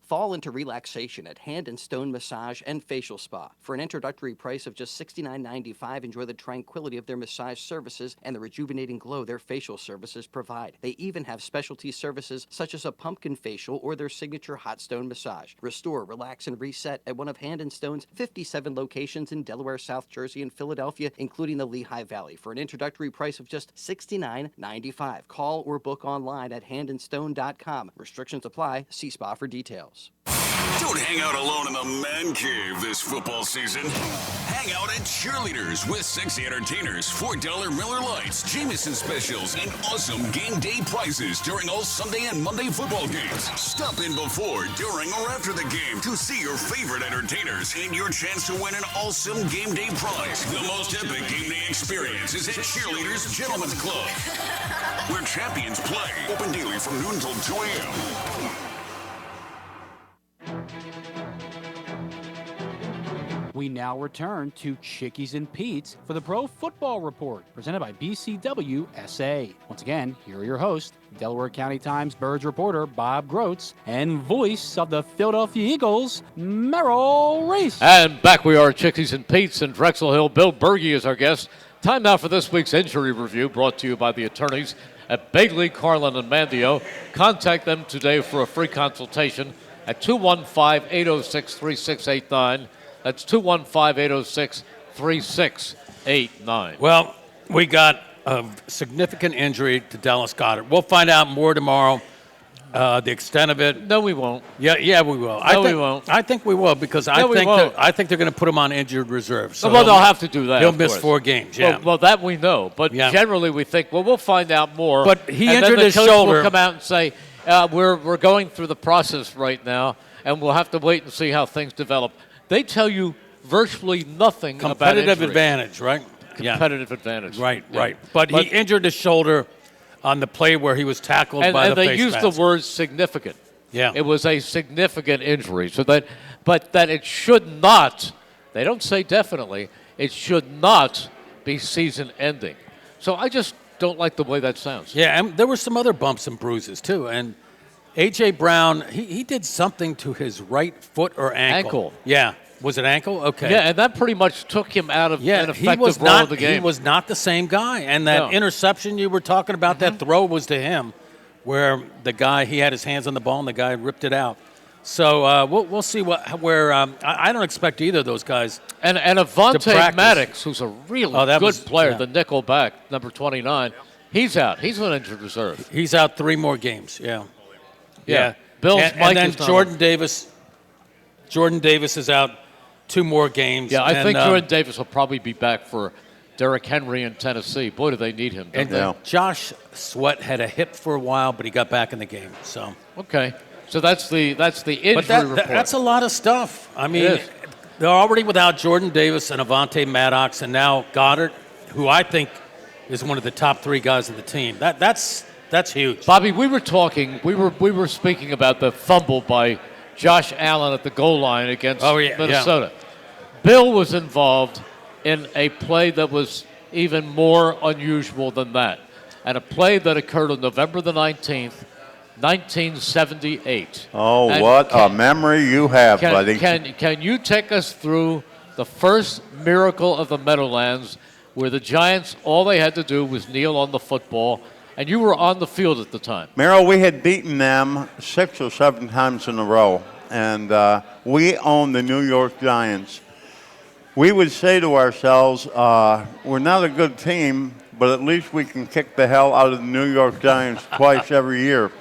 Speaker 8: Fall into relaxation at Hand and Stone Massage and Facial Spa. For an introductory price of just $69.95, enjoy the tranquility of their massage services and the rejuvenating glow their facial services provide. They even have specialty services such as a pumpkin facial or their signature hot stone massage. Restore, relax, and reset at one of Hand and Stone's 57 locations in Delaware, South Jersey, and Philadelphia, including the Lehigh Valley, for an introductory price of just $69.95. Call or book online at handandstone.com. Restrictions apply. See spa for details.
Speaker 12: Don't hang out alone in the man cave this football season. Hang out at Cheerleaders with sexy entertainers, $4 Miller Lights, Jameson specials, and awesome game day prizes during all Sunday and Monday football games. Stop in before, during, or after the game to see your favorite entertainers and your chance to win an awesome game day prize. The most epic game day experience is at Cheerleaders Gentlemen's Club, where champions play. Open daily from noon till 2 a.m.
Speaker 1: We now return to Chickies and Pete's for the Pro Football Report, presented by BCWSA. Once again, here are your hosts, Delaware County Times Birds reporter Bob Grotz and voice of the Philadelphia Eagles, Merrill Reese.
Speaker 2: And back we are, Chickies and Pete's in Drexel Hill. Bill Bergey is our guest. Time now for this week's injury review, brought to you by the attorneys at Bagley, Carlin, and Mandio. Contact them today for a free consultation at 215-806-3689. That's 215-806-3689.
Speaker 3: Well, we got a significant injury to Dallas Goedert. We'll find out more tomorrow, the extent of it.
Speaker 2: No, we won't.
Speaker 3: Yeah, we will.
Speaker 2: We won't.
Speaker 3: I think we will because I think they're going to put him on injured reserve. So
Speaker 2: well, they'll have to do that.
Speaker 3: He'll miss 4 games. Yeah.
Speaker 2: Well, that we know, but generally we think, well, we'll find out more.
Speaker 3: But he
Speaker 2: and
Speaker 3: injured
Speaker 2: then
Speaker 3: his
Speaker 2: coach
Speaker 3: shoulder.
Speaker 2: Will come out and say, we're going through the process right now, and we'll have to wait and see how things develop. They tell you virtually nothing about
Speaker 3: competitive
Speaker 2: injury.
Speaker 3: advantage, right?
Speaker 2: Competitive advantage.
Speaker 3: Right. But he injured his shoulder on the play where he was tackled by the face
Speaker 2: And they used
Speaker 3: mask.
Speaker 2: the word significant.
Speaker 3: Yeah.
Speaker 2: It was a significant injury. But that it should not, they don't say definitely, it should not be season ending. So I just don't like the way that sounds.
Speaker 3: Yeah, and there were some other bumps and bruises too. And A.J. Brown, he did something to his right foot or ankle. Yeah. Was it ankle? Okay.
Speaker 2: Yeah, and that pretty much took him out of an effective role of the game.
Speaker 3: He was not the same guy. And that interception you were talking about, that throw was to him, where the guy, he had his hands on the ball and the guy ripped it out. So we'll see where I don't expect either of those guys.
Speaker 2: And Avonte Maddox, who's a really good player, the nickel back, number 29, he's out. He's on injured reserve.
Speaker 3: He's out 3 more games. Yeah.
Speaker 2: Bill's
Speaker 3: and then Jordan Davis is out 2 more games.
Speaker 2: Yeah, I think Jordan Davis will probably be back for Derrick Henry in Tennessee. Boy, do they need him.
Speaker 3: And Josh Sweat had a hip for a while, but he got back in the game. So
Speaker 2: okay, so that's the injury report.
Speaker 3: That's a lot of stuff. I mean, they're already without Jordan Davis and Avonte Maddox, and now Goddard, who I think is one of the top 3 guys of the team. That's huge.
Speaker 2: Bobby, we were speaking about the fumble by Josh Allen at the goal line against Minnesota.
Speaker 3: Yeah.
Speaker 2: Bill was involved in a play that was even more unusual than that, and a play that occurred on November the 19th, 1978.
Speaker 11: Oh, and what a memory you have, buddy.
Speaker 2: Can you take us through the first miracle of the Meadowlands where the Giants, all they had to do was kneel on the football, and you were on the field at the time?
Speaker 11: Merrill, we had beaten them 6 or 7 times in a row, and we owned the New York Giants. We would say to ourselves, we're not a good team, but at least we can kick the hell out of the New York Giants twice every year.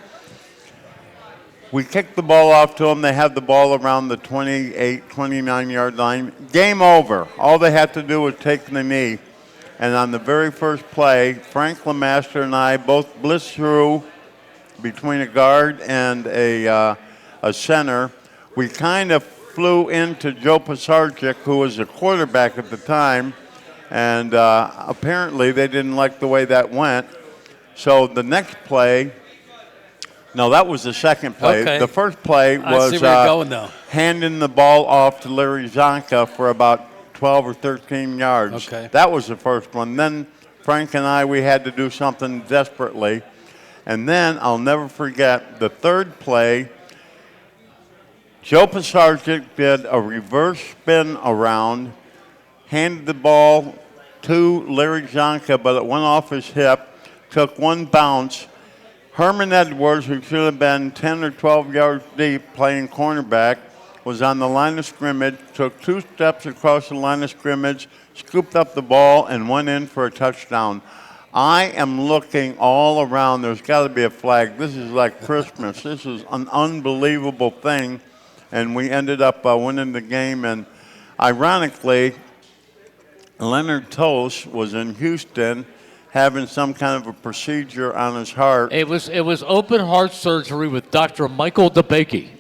Speaker 11: We kicked the ball off to them. They had the ball around the 28, 29-yard line. Game over. All they had to do was take the knee. And on the very first play, Frank LeMaster and I both blitzed through between a guard and a center. We kind of flew into Joe Pisarcik, who was the quarterback at the time, and apparently they didn't like the way that went. So the next play, no, that was the second play.
Speaker 3: Okay.
Speaker 11: The first play was
Speaker 3: handing
Speaker 11: the ball off to Larry Zonka for about 12 or 13 yards.
Speaker 3: Okay.
Speaker 11: That was the first one. Then Frank and we had to do something desperately. And then I'll never forget the third play. Joe Pisarcik did a reverse spin around, handed the ball to Larry Jonka, but it went off his hip, took one bounce. Herman Edwards, who should have been 10 or 12 yards deep playing cornerback, was on the line of scrimmage, took 2 steps across the line of scrimmage, scooped up the ball, and went in for a touchdown. I am looking all around. There's got to be a flag. This is like Christmas. This is an unbelievable thing. And we ended up winning the game. And ironically, Leonard Tost was in Houston having some kind of a procedure on his heart.
Speaker 2: It was open heart surgery with Dr. Michael DeBakey.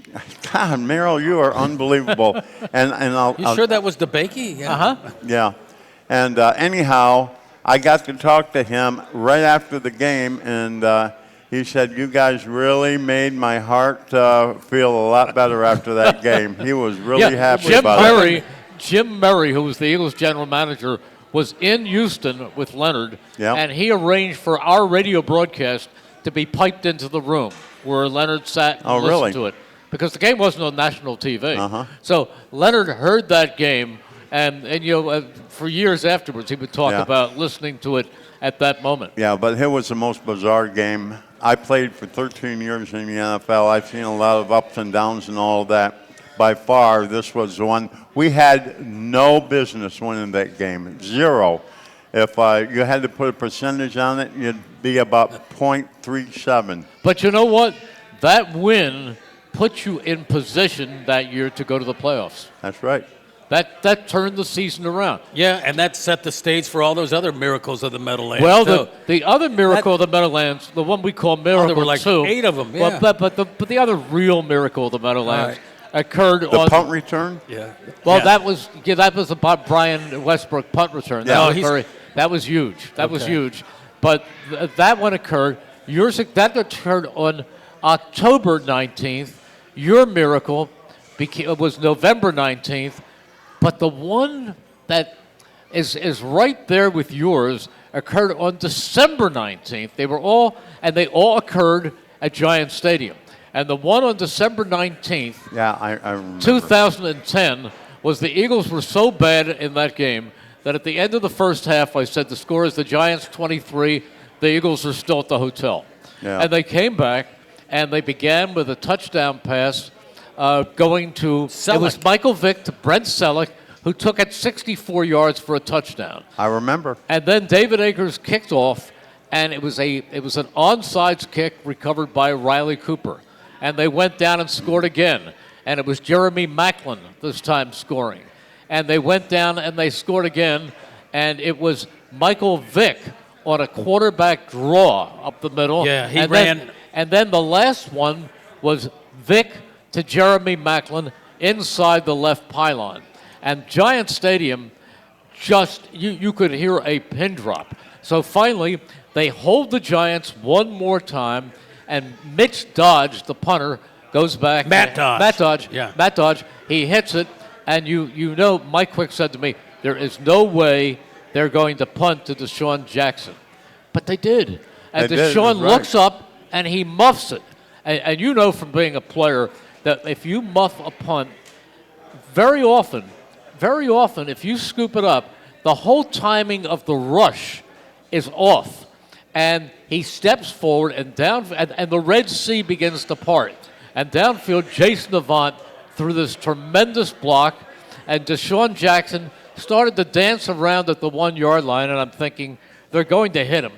Speaker 11: God, Merrill, you are unbelievable. and
Speaker 3: You sure that was DeBakey? Yeah.
Speaker 11: Yeah. And anyhow, I got to talk to him right after the game, and he said, "You guys really made my heart feel a lot better after that game." He was really happy about it.
Speaker 2: Jim Murray, who was the Eagles general manager, was in Houston with Leonard, and he arranged for our radio broadcast to be piped into the room where Leonard sat and listened to it, because the game wasn't on national TV. So Leonard heard that game, and for years afterwards he would talk about listening to it at that moment.
Speaker 11: Yeah, but it was the most bizarre game. I played for 13 years in the NFL. I've seen a lot of ups and downs and all of that. By far, this was the one. We had no business winning that game. 0. If you had to put a percentage on it, you'd be about .37.
Speaker 2: But you know what? That win put you in position that year to go to the playoffs.
Speaker 11: That's right.
Speaker 2: That turned the season around.
Speaker 3: Yeah, and that set the stage for all those other miracles of the Meadowlands.
Speaker 2: Well, the other miracle of the Meadowlands, the one we call Miracle 2.
Speaker 3: There were like 8 of them, yeah.
Speaker 2: But the other real miracle of the Meadowlands occurred
Speaker 11: the
Speaker 2: on...
Speaker 11: punt return?
Speaker 3: Yeah.
Speaker 2: Well, that was the Brian Westbrook punt return. That was huge. That was huge. But that one occurred. That occurred on October 19th. Your miracle was November 19th. But the one that is right there with yours occurred on December 19th. They all occurred at Giant Stadium. And the one on December 19th,
Speaker 11: I remember.
Speaker 2: 2010, was the Eagles were so bad in that game that at the end of the first half, I said the score is the Giants 23, the Eagles are still at the hotel.
Speaker 11: Yeah.
Speaker 2: And they came back, and they began with a touchdown pass going to Selleck. It was Michael Vick to Brent Selleck, who took it 64 yards for a touchdown.
Speaker 11: I remember.
Speaker 2: And then David Akers kicked off, and it was an onside kick recovered by Riley Cooper. And they went down and scored again. And it was Jeremy Macklin this time scoring. And they went down and they scored again, and it was Michael Vick on a quarterback draw up the middle.
Speaker 3: Yeah, he ran.
Speaker 2: And then the last one was Vick to Jeremy Macklin inside the left pylon. And Giant Stadium, you could hear a pin drop. So finally, they hold the Giants one more time, and Mitch Dodge, the punter, goes back.
Speaker 3: Matt Dodge.
Speaker 2: Matt Dodge. He hits it, and you know, Mike Quick said to me, there is no way they're going to punt to Deshaun Jackson. But they did. And Deshaun looks up, and he muffs it. And you know from being a player that if you muff a punt, very often, if you scoop it up, the whole timing of the rush is off. And he steps forward, and the Red Sea begins to part. And downfield, Jason Avant threw this tremendous block, and Deshaun Jackson started to dance around at the 1 yard line, and I'm thinking, they're going to hit him.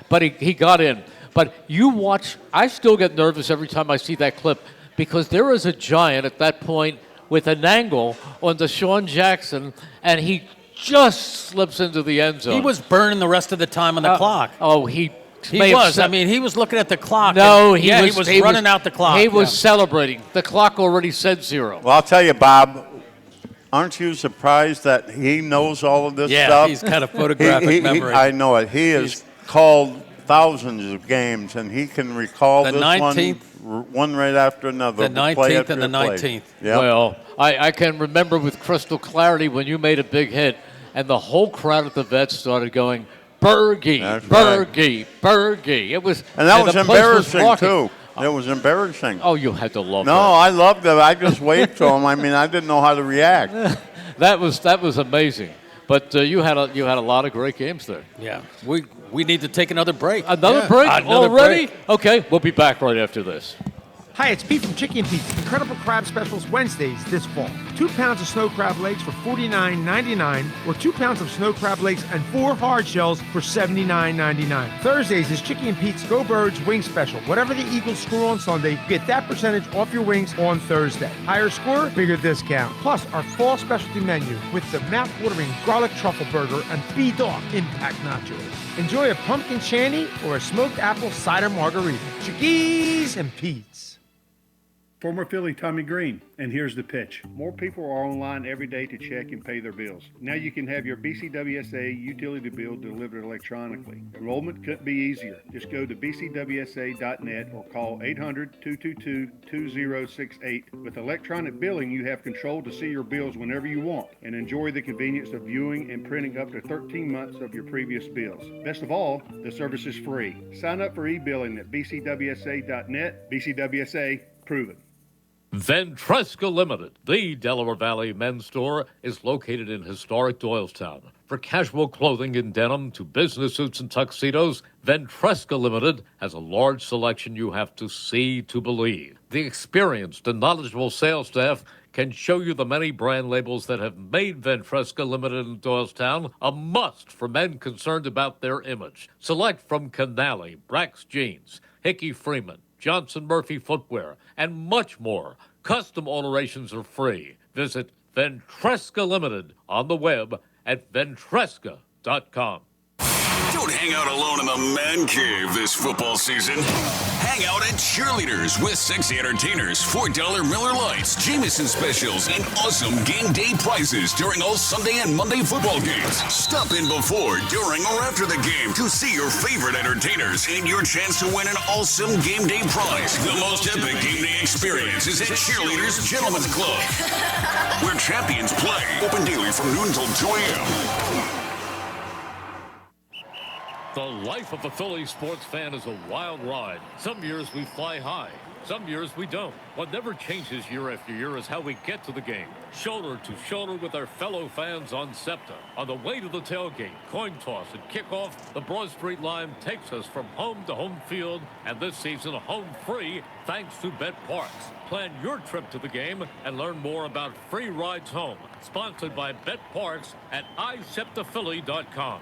Speaker 2: But he got in. But you watch, I still get nervous every time I see that clip, because there is a Giant at that point with an angle on Deshaun Jackson, and he just slips into the end zone.
Speaker 3: He was burning the rest of the time on the clock.
Speaker 2: Oh, he
Speaker 3: was. I mean, he was looking at the clock.
Speaker 2: No, he
Speaker 3: was running out the clock.
Speaker 2: He was celebrating. The clock already said 0.
Speaker 11: Well, I'll tell you, Bob, aren't you surprised that he knows all of this stuff?
Speaker 3: Yeah, he's got a photographic memory.
Speaker 11: I know it. He has called thousands of games, and he can recall
Speaker 3: The
Speaker 11: this
Speaker 3: 19th
Speaker 11: one right after another.
Speaker 3: The 19th and the 19th.
Speaker 11: Yep.
Speaker 2: Well, I can remember with crystal clarity when you made a big hit, and the whole crowd at the Vets started going, Bergey,
Speaker 11: That's
Speaker 2: Bergey, Bergey. It was,
Speaker 11: And that was
Speaker 2: the place
Speaker 11: embarrassing,
Speaker 2: rocking.
Speaker 11: too. It was embarrassing.
Speaker 2: Oh, you had to love
Speaker 11: No,
Speaker 2: that.
Speaker 11: I loved it. I just waved to him. I mean, I didn't know how to react.
Speaker 2: That was amazing. But you had a lot of great games there.
Speaker 3: Yeah. We need to take another break.
Speaker 2: Another break
Speaker 3: Another
Speaker 2: already?
Speaker 3: break.
Speaker 2: Okay, we'll be back right after this.
Speaker 4: Hi, it's Pete from Chicky and Pete's Incredible Crab Specials Wednesdays this fall. 2 pounds of snow crab legs for $49.99 or 2 pounds of snow crab legs and 4 hard shells for $79.99. Thursdays is Chicky and Pete's Go Birds Wing Special. Whatever the Eagles score on Sunday, get that percentage off your wings on Thursday. Higher score, bigger discount. Plus, our fall specialty menu with the mouth-watering garlic truffle burger and B-Dog Impact Nachos. Enjoy a pumpkin shandy or a smoked apple cider margarita. Chickies and Pete's.
Speaker 5: Former Philly Tommy Green, and here's the pitch. More people are online every day to check and pay their bills. Now you can have your BCWSA utility bill delivered electronically. Enrollment couldn't be easier. Just go to bcwsa.net or call 800-222-2068. With electronic billing, you have control to see your bills whenever you want and enjoy the convenience of viewing and printing up to 13 months of your previous bills. Best of all, the service is free. Sign up for e-billing at bcwsa.net. BCWSA, proven.
Speaker 6: Ventresca Limited, the Delaware Valley men's store, is located in historic Doylestown. For casual clothing in denim to business suits and tuxedos, Ventresca Limited has a large selection you have to see to believe. The experienced and knowledgeable sales staff can show you the many brand labels that have made Ventresca Limited in Doylestown a must for men concerned about their image. Select from Canali, Brax Jeans, Hickey Freeman, Johnson Murphy Footwear, and much more. Custom alterations are free. Visit Ventresca Limited on the web at ventresca.com.
Speaker 12: Don't hang out alone in the man cave this football season. Hang out at Cheerleaders with sexy entertainers, $4 Miller Lights, Jameson specials, and awesome game day prizes during all Sunday and Monday football games. Stop in before, during, or after the game to see your favorite entertainers and your chance to win an awesome game day prize. The most epic game day experience is at Cheerleaders Gentlemen's Club, where champions play. Open daily from noon till 2 a.m.
Speaker 6: The life of a Philly sports fan is a wild ride. Some years we fly high. Some years we don't. What never changes year after year is how we get to the game. Shoulder to shoulder with our fellow fans on SEPTA. On the way to the tailgate, coin toss, and kickoff, the Broad Street line takes us from home to home field, and this season home free thanks to Bet Parks. Plan your trip to the game and learn more about free rides home. Sponsored by Bet Parks at iSEPTAPhilly.com.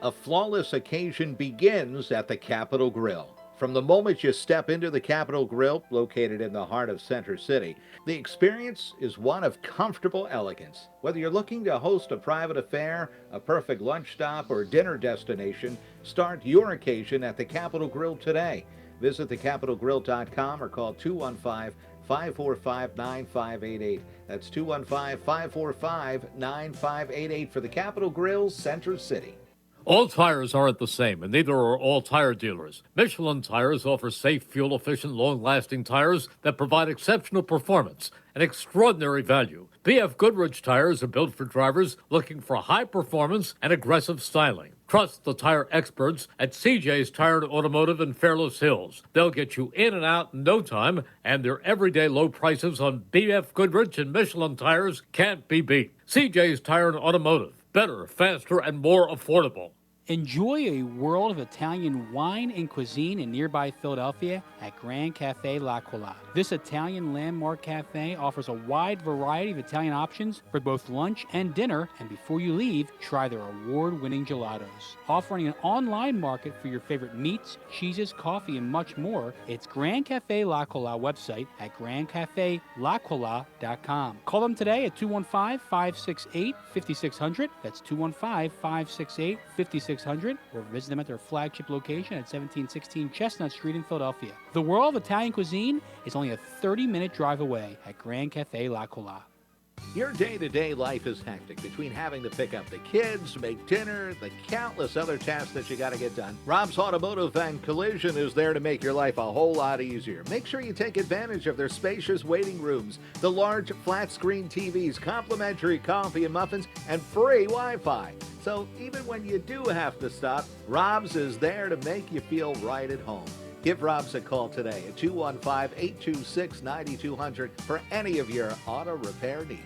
Speaker 7: A flawless occasion begins at the Capitol Grill. From the moment you step into the Capitol Grill, located in the heart of Center City, the experience is one of comfortable elegance. Whether you're looking to host a private affair, a perfect lunch stop, or dinner destination, start your occasion at the Capitol Grill today. Visit thecapitolgrill.com or call 215-545-9588. That's 215-545-9588 for the Capitol Grill, Center City.
Speaker 6: All tires aren't the same, and neither are all tire dealers. Michelin tires offer safe, fuel-efficient, long-lasting tires that provide exceptional performance and extraordinary value. BF Goodrich tires are built for drivers looking for high performance and aggressive styling. Trust the tire experts at CJ's Tire and Automotive in Fairless Hills. They'll get you in and out in no time, and their everyday low prices on BF Goodrich and Michelin tires can't be beat. CJ's Tire and Automotive. Better, faster, and more affordable.
Speaker 1: Enjoy a world of Italian wine and cuisine in nearby Philadelphia at Grand Cafe La Cola. This Italian landmark cafe offers a wide variety of Italian options for both lunch and dinner, and before you leave, try their award-winning gelatos. Offering an online market for your favorite meats, cheeses, coffee, and much more, it's Grand Cafe La Cola website at grandcafelacola.com. Call them today at 215-568-5600. That's 215-568-5600. Or visit them at their flagship location at 1716 Chestnut Street in Philadelphia. The world of Italian cuisine is only a 30-minute drive away at Grand Cafe La Cola.
Speaker 7: Your day-to-day life is hectic between having to pick up the kids, make dinner, the countless other tasks that you got to get done. Rob's Automotive and Collision is there to make your life a whole lot easier. Make sure you take advantage of their spacious waiting rooms, the large flat-screen TVs, complimentary coffee and muffins, and free Wi-Fi. So even when you do have to stop, Rob's is there to make you feel right at home. Give Rob's a call today at 215-826-9200 for any of your auto repair needs.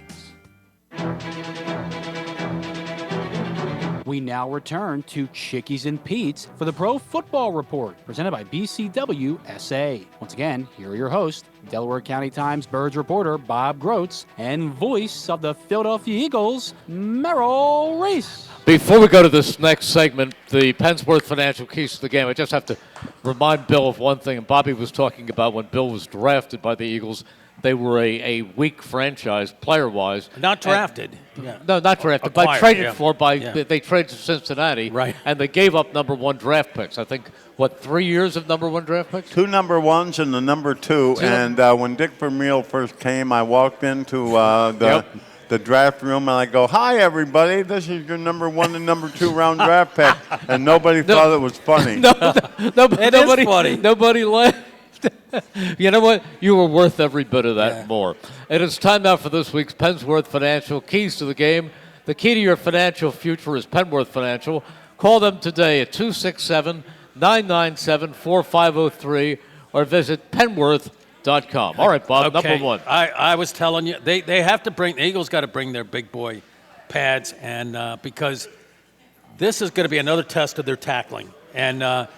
Speaker 1: We now return to Chickies and Pete's for the Pro Football Report, presented by BCWSA. Once again, here are your hosts, Delaware County Times Birds reporter Bob Grotz and voice of the Philadelphia Eagles, Merrill Reese.
Speaker 2: Before we go to this next segment, the Pennsworth financial keys to the game, I just have to remind Bill of one thing. And Bobby was talking about when Bill was drafted by the Eagles, they were a weak franchise player-wise.
Speaker 3: Not drafted.
Speaker 2: No, not drafted.
Speaker 3: Acquired,
Speaker 2: But traded for they traded to Cincinnati.
Speaker 3: Right.
Speaker 2: And they gave up number 1 draft picks. I think, 3 years of number 1 draft picks?
Speaker 11: 2 number 1s and the number 2. And when Dick Vermeil first came, I walked into the draft room and I go, "Hi, everybody. This is your number 1 and number 2 round draft pick." And nobody thought it was funny.
Speaker 2: Nobody,
Speaker 3: is funny.
Speaker 2: Nobody laughed. You know what? You were worth every bit of that and more. It is time now for this week's Pennsworth Financial Keys to the Game. The key to your financial future is Penworth Financial. Call them today at 267-997-4503 or visit penworth.com. All right, Bob,
Speaker 3: Okay.
Speaker 2: number 1.
Speaker 3: I was telling you, they have to bring, the Eagles got to bring their big boy pads, and because this is going to be another test of their tackling. And the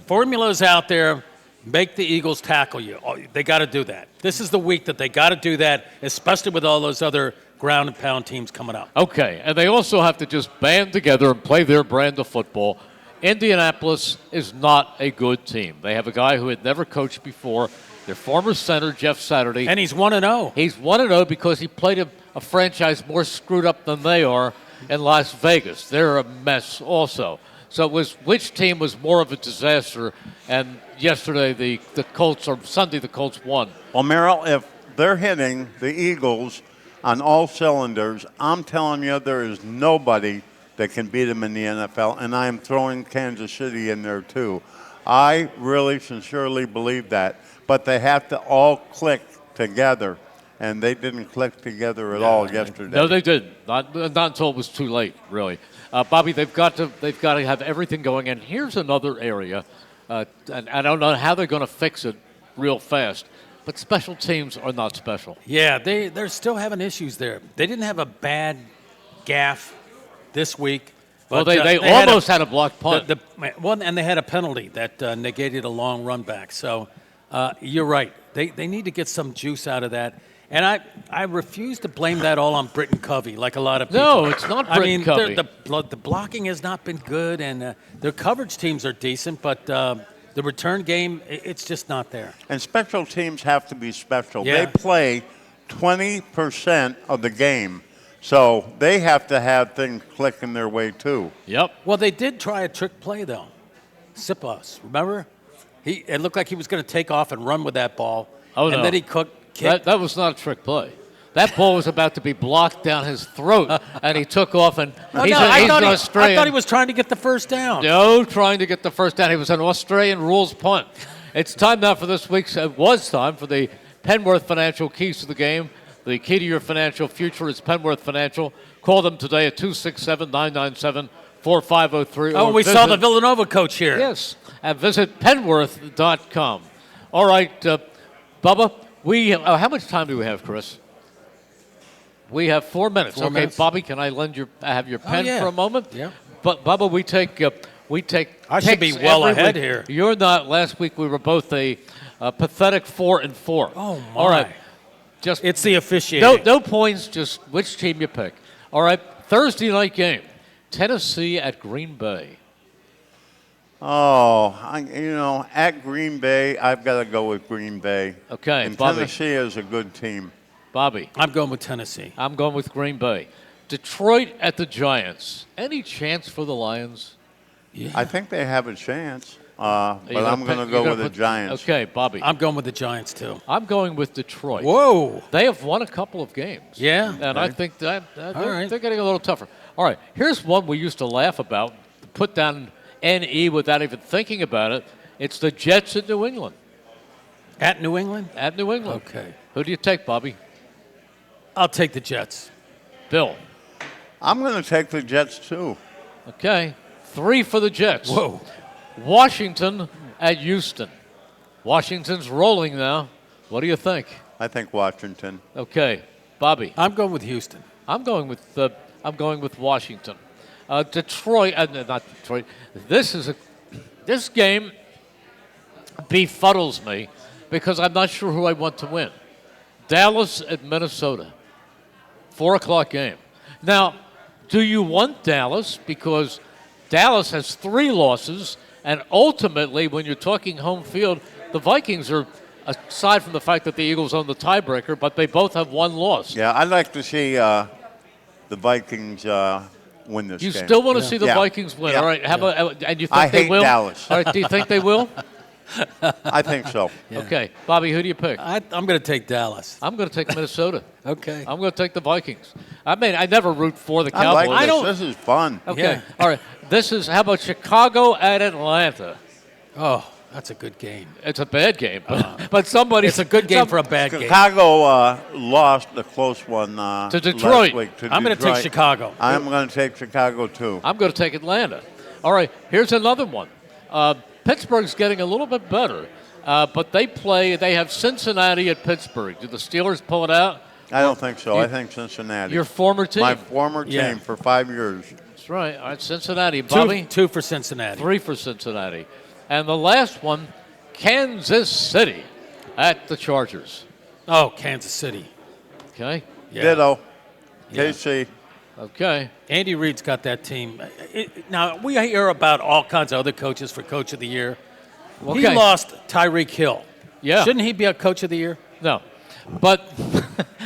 Speaker 3: formula's out there. Make the Eagles tackle you. They got to do that. This is the week that they got to do that, especially with all those other ground and pound teams coming up.
Speaker 2: Okay, and they also have to just band together and play their brand of football. Indianapolis is not a good team. They have a guy who had never coached before, their former center, Jeff Saturday.
Speaker 3: And he's 1-0.
Speaker 2: He's 1-0 because he played a franchise more screwed up than they are in Las Vegas. They're a mess also. So it was which team was more of a disaster, and yesterday the Colts, or Sunday the Colts won.
Speaker 11: Well, Merrill, if they're hitting the Eagles on all cylinders, I'm telling you there is nobody that can beat them in the NFL, and I am throwing Kansas City in there too. I really sincerely believe that, but they have to all click together, and they didn't click together at all yesterday.
Speaker 2: No, they didn't. Not until it was too late, really. Bobby, they've got to have everything going. And here's another area, and I don't know how they're going to fix it real fast, but special teams are not special.
Speaker 3: Yeah, they're still having issues there. They didn't have a bad gaff this week.
Speaker 2: Well,
Speaker 3: But,
Speaker 2: they almost had a blocked punt.
Speaker 3: And they had a penalty that negated a long run back. So you're right. They need to get some juice out of that. And I refuse to blame that all on Britton Covey, like a lot of people.
Speaker 2: No, it's not Britton Covey.
Speaker 3: The blocking has not been good, and their coverage teams are decent, but the return game, it's just not there.
Speaker 11: And special teams have to be special.
Speaker 3: Yeah.
Speaker 11: They play 20% of the game, so they have to have things clicking their way too.
Speaker 2: Yep.
Speaker 3: Well, they did try a trick play, though. Sipas, remember? It looked like he was going to take off and run with that ball.
Speaker 2: Oh,
Speaker 3: and
Speaker 2: no.
Speaker 3: then he kicked.
Speaker 2: That was not a trick play. That ball was about to be blocked down his throat, and he took off, and he's an Australian.
Speaker 3: I thought he was trying to get the first down.
Speaker 2: No, trying to get the first down. He was an Australian rules punt. It's time now for this week's, it was time for the Penworth Financial Keys to the Game. The key to your financial future is Penworth Financial. Call them today at 267-997-4503.
Speaker 3: Oh, we saw the Villanova coach here.
Speaker 2: Yes, and visit penworth.com. All right, Bubba, how much time do we have, Chris? We have 4 minutes.
Speaker 3: 4 minutes.
Speaker 2: Bobby, can I have your pen for a moment?
Speaker 3: Yeah.
Speaker 2: But Bubba, we take.
Speaker 3: I should be
Speaker 2: picks
Speaker 3: well
Speaker 2: every
Speaker 3: ahead
Speaker 2: week.
Speaker 3: here.
Speaker 2: You're not. Last week we were both a pathetic 4-4.
Speaker 3: Oh my!
Speaker 2: All right,
Speaker 3: it's the officiating.
Speaker 2: No points. Just which team you pick. All right, Thursday night game, Tennessee at Green Bay.
Speaker 11: Oh, at Green Bay, I've got to go with Green Bay.
Speaker 2: Okay,
Speaker 11: and
Speaker 2: Bobby.
Speaker 11: Tennessee is a good team.
Speaker 2: Bobby.
Speaker 3: I'm going with Tennessee.
Speaker 2: I'm going with Green Bay. Detroit at the Giants. Any chance for the Lions?
Speaker 3: Yeah.
Speaker 11: I think they have a chance. but I'm going to go with the Giants.
Speaker 2: Okay, Bobby.
Speaker 3: I'm going with the Giants, too.
Speaker 2: I'm going with Detroit.
Speaker 3: Whoa.
Speaker 2: They have won a couple of games.
Speaker 3: Yeah.
Speaker 2: And I think that
Speaker 3: right.
Speaker 2: they're getting a little tougher. All right, here's one we used to laugh about, put down NE without even thinking about it. It's the Jets in New England.
Speaker 3: At New England?
Speaker 2: At New England.
Speaker 3: Okay.
Speaker 2: Who do you take, Bobby?
Speaker 3: I'll take the Jets.
Speaker 2: Bill.
Speaker 11: I'm going to take the Jets, too.
Speaker 2: Okay. 3 for the Jets.
Speaker 3: Whoa.
Speaker 2: Washington at Houston. Washington's rolling now. What do you think?
Speaker 11: I think Washington.
Speaker 2: Okay. Bobby.
Speaker 3: I'm going with Houston.
Speaker 2: I'm going with Washington. Detroit, not Detroit. This game befuddles me because I'm not sure who I want to win. Dallas at Minnesota. 4:00 game. Now, do you want Dallas? Because Dallas has 3 losses, and ultimately, when you're talking home field, the Vikings are, aside from the fact that the Eagles own the tiebreaker, but they both have 1 loss.
Speaker 11: Yeah, I'd like to see the Vikings win this
Speaker 2: You
Speaker 11: game.
Speaker 2: still want to see the Vikings win?
Speaker 11: Yeah.
Speaker 2: All right. How about? And you think
Speaker 11: I
Speaker 2: they
Speaker 11: hate
Speaker 2: will?
Speaker 11: Dallas.
Speaker 2: All right. Do you think they will?
Speaker 11: I think so.
Speaker 3: Yeah.
Speaker 2: Okay, Bobby. Who do you pick?
Speaker 3: I'm going to take Dallas.
Speaker 2: I'm going to take Minnesota.
Speaker 3: Okay.
Speaker 2: I'm going to take the Vikings. I mean, I never root for the
Speaker 11: I
Speaker 2: Cowboys.
Speaker 11: like this. This is fun.
Speaker 2: Okay.
Speaker 3: Yeah.
Speaker 2: All right. This is. How about Chicago at Atlanta?
Speaker 3: Oh, that's a good game.
Speaker 2: It's a bad game, but somebody.
Speaker 3: It's a good game for a bad game.
Speaker 11: Chicago lost a close one
Speaker 2: To Detroit.
Speaker 11: last week.
Speaker 3: I'm going to take Chicago.
Speaker 11: I'm going to take Chicago, too.
Speaker 2: I'm going to take Atlanta. All right. Here's another one. Pittsburgh's getting a little bit better, but they have Cincinnati at Pittsburgh. Do the Steelers pull it out?
Speaker 11: I don't think so. I think Cincinnati.
Speaker 2: Your former team.
Speaker 11: My former team for 5 years.
Speaker 2: That's right. All right, Cincinnati. Bobby?
Speaker 3: 2 for Cincinnati.
Speaker 2: 3 for Cincinnati. And the last one, Kansas City at the Chargers.
Speaker 3: Oh, Kansas City.
Speaker 2: Okay.
Speaker 3: Yeah.
Speaker 11: Ditto.
Speaker 3: Yeah.
Speaker 11: KC.
Speaker 2: Okay.
Speaker 3: Andy Reid's got that team. Now, we hear about all kinds of other coaches for Coach of the Year.
Speaker 2: Okay.
Speaker 3: He lost Tyreek Hill.
Speaker 2: Yeah.
Speaker 3: Shouldn't he be a Coach of the Year?
Speaker 2: No. But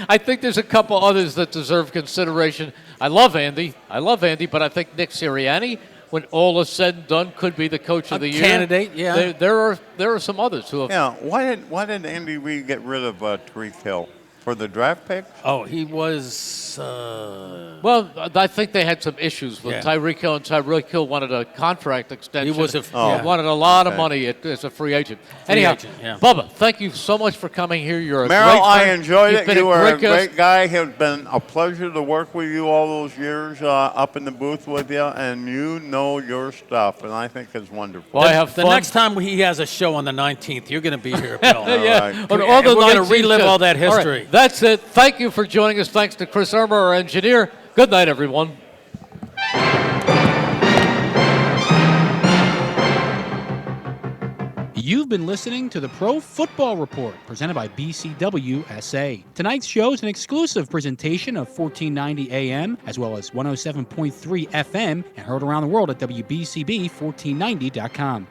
Speaker 2: I think there's a couple others that deserve consideration. I love Andy, but I think Nick Sirianni, when all is said and done, could be the Coach of the Year.
Speaker 3: Candidate, yeah.
Speaker 2: There are some others who have.
Speaker 11: Yeah. Why did Andy Reid get rid of Tyreek Hill? For the draft pick?
Speaker 3: Oh, he was.
Speaker 2: Well, I think they had some issues with Tyreek Hill, and Tyreek Hill wanted a contract extension.
Speaker 3: He was
Speaker 2: He wanted a lot of money as a free agent. Anyhow, Bubba, thank you so much for coming here. You're a
Speaker 11: Merrill,
Speaker 2: great friend.
Speaker 11: I enjoyed
Speaker 2: You've
Speaker 11: it.
Speaker 2: been
Speaker 11: You were a
Speaker 2: guest.
Speaker 11: great guy. It's been a pleasure to work with you all those years up in the booth with you, and you know your stuff, and I think it's wonderful.
Speaker 2: Well, I have
Speaker 3: the
Speaker 2: fun.
Speaker 3: next time he has a show on the 19th, you're going to be here, Bill.
Speaker 2: Yeah,
Speaker 11: All
Speaker 2: on all the
Speaker 3: we're going to
Speaker 2: 19
Speaker 3: relive
Speaker 2: shows.
Speaker 3: all that
Speaker 2: All right,
Speaker 3: history.
Speaker 2: that's it. Thank you for joining us. Thanks to Chris Irmer, our engineer. Good night, everyone.
Speaker 1: You've been listening to the Pro Football Report, presented by BCWSA. Tonight's show is an exclusive presentation of 1490 AM, as well as 107.3 FM, and heard around the world at WBCB1490.com.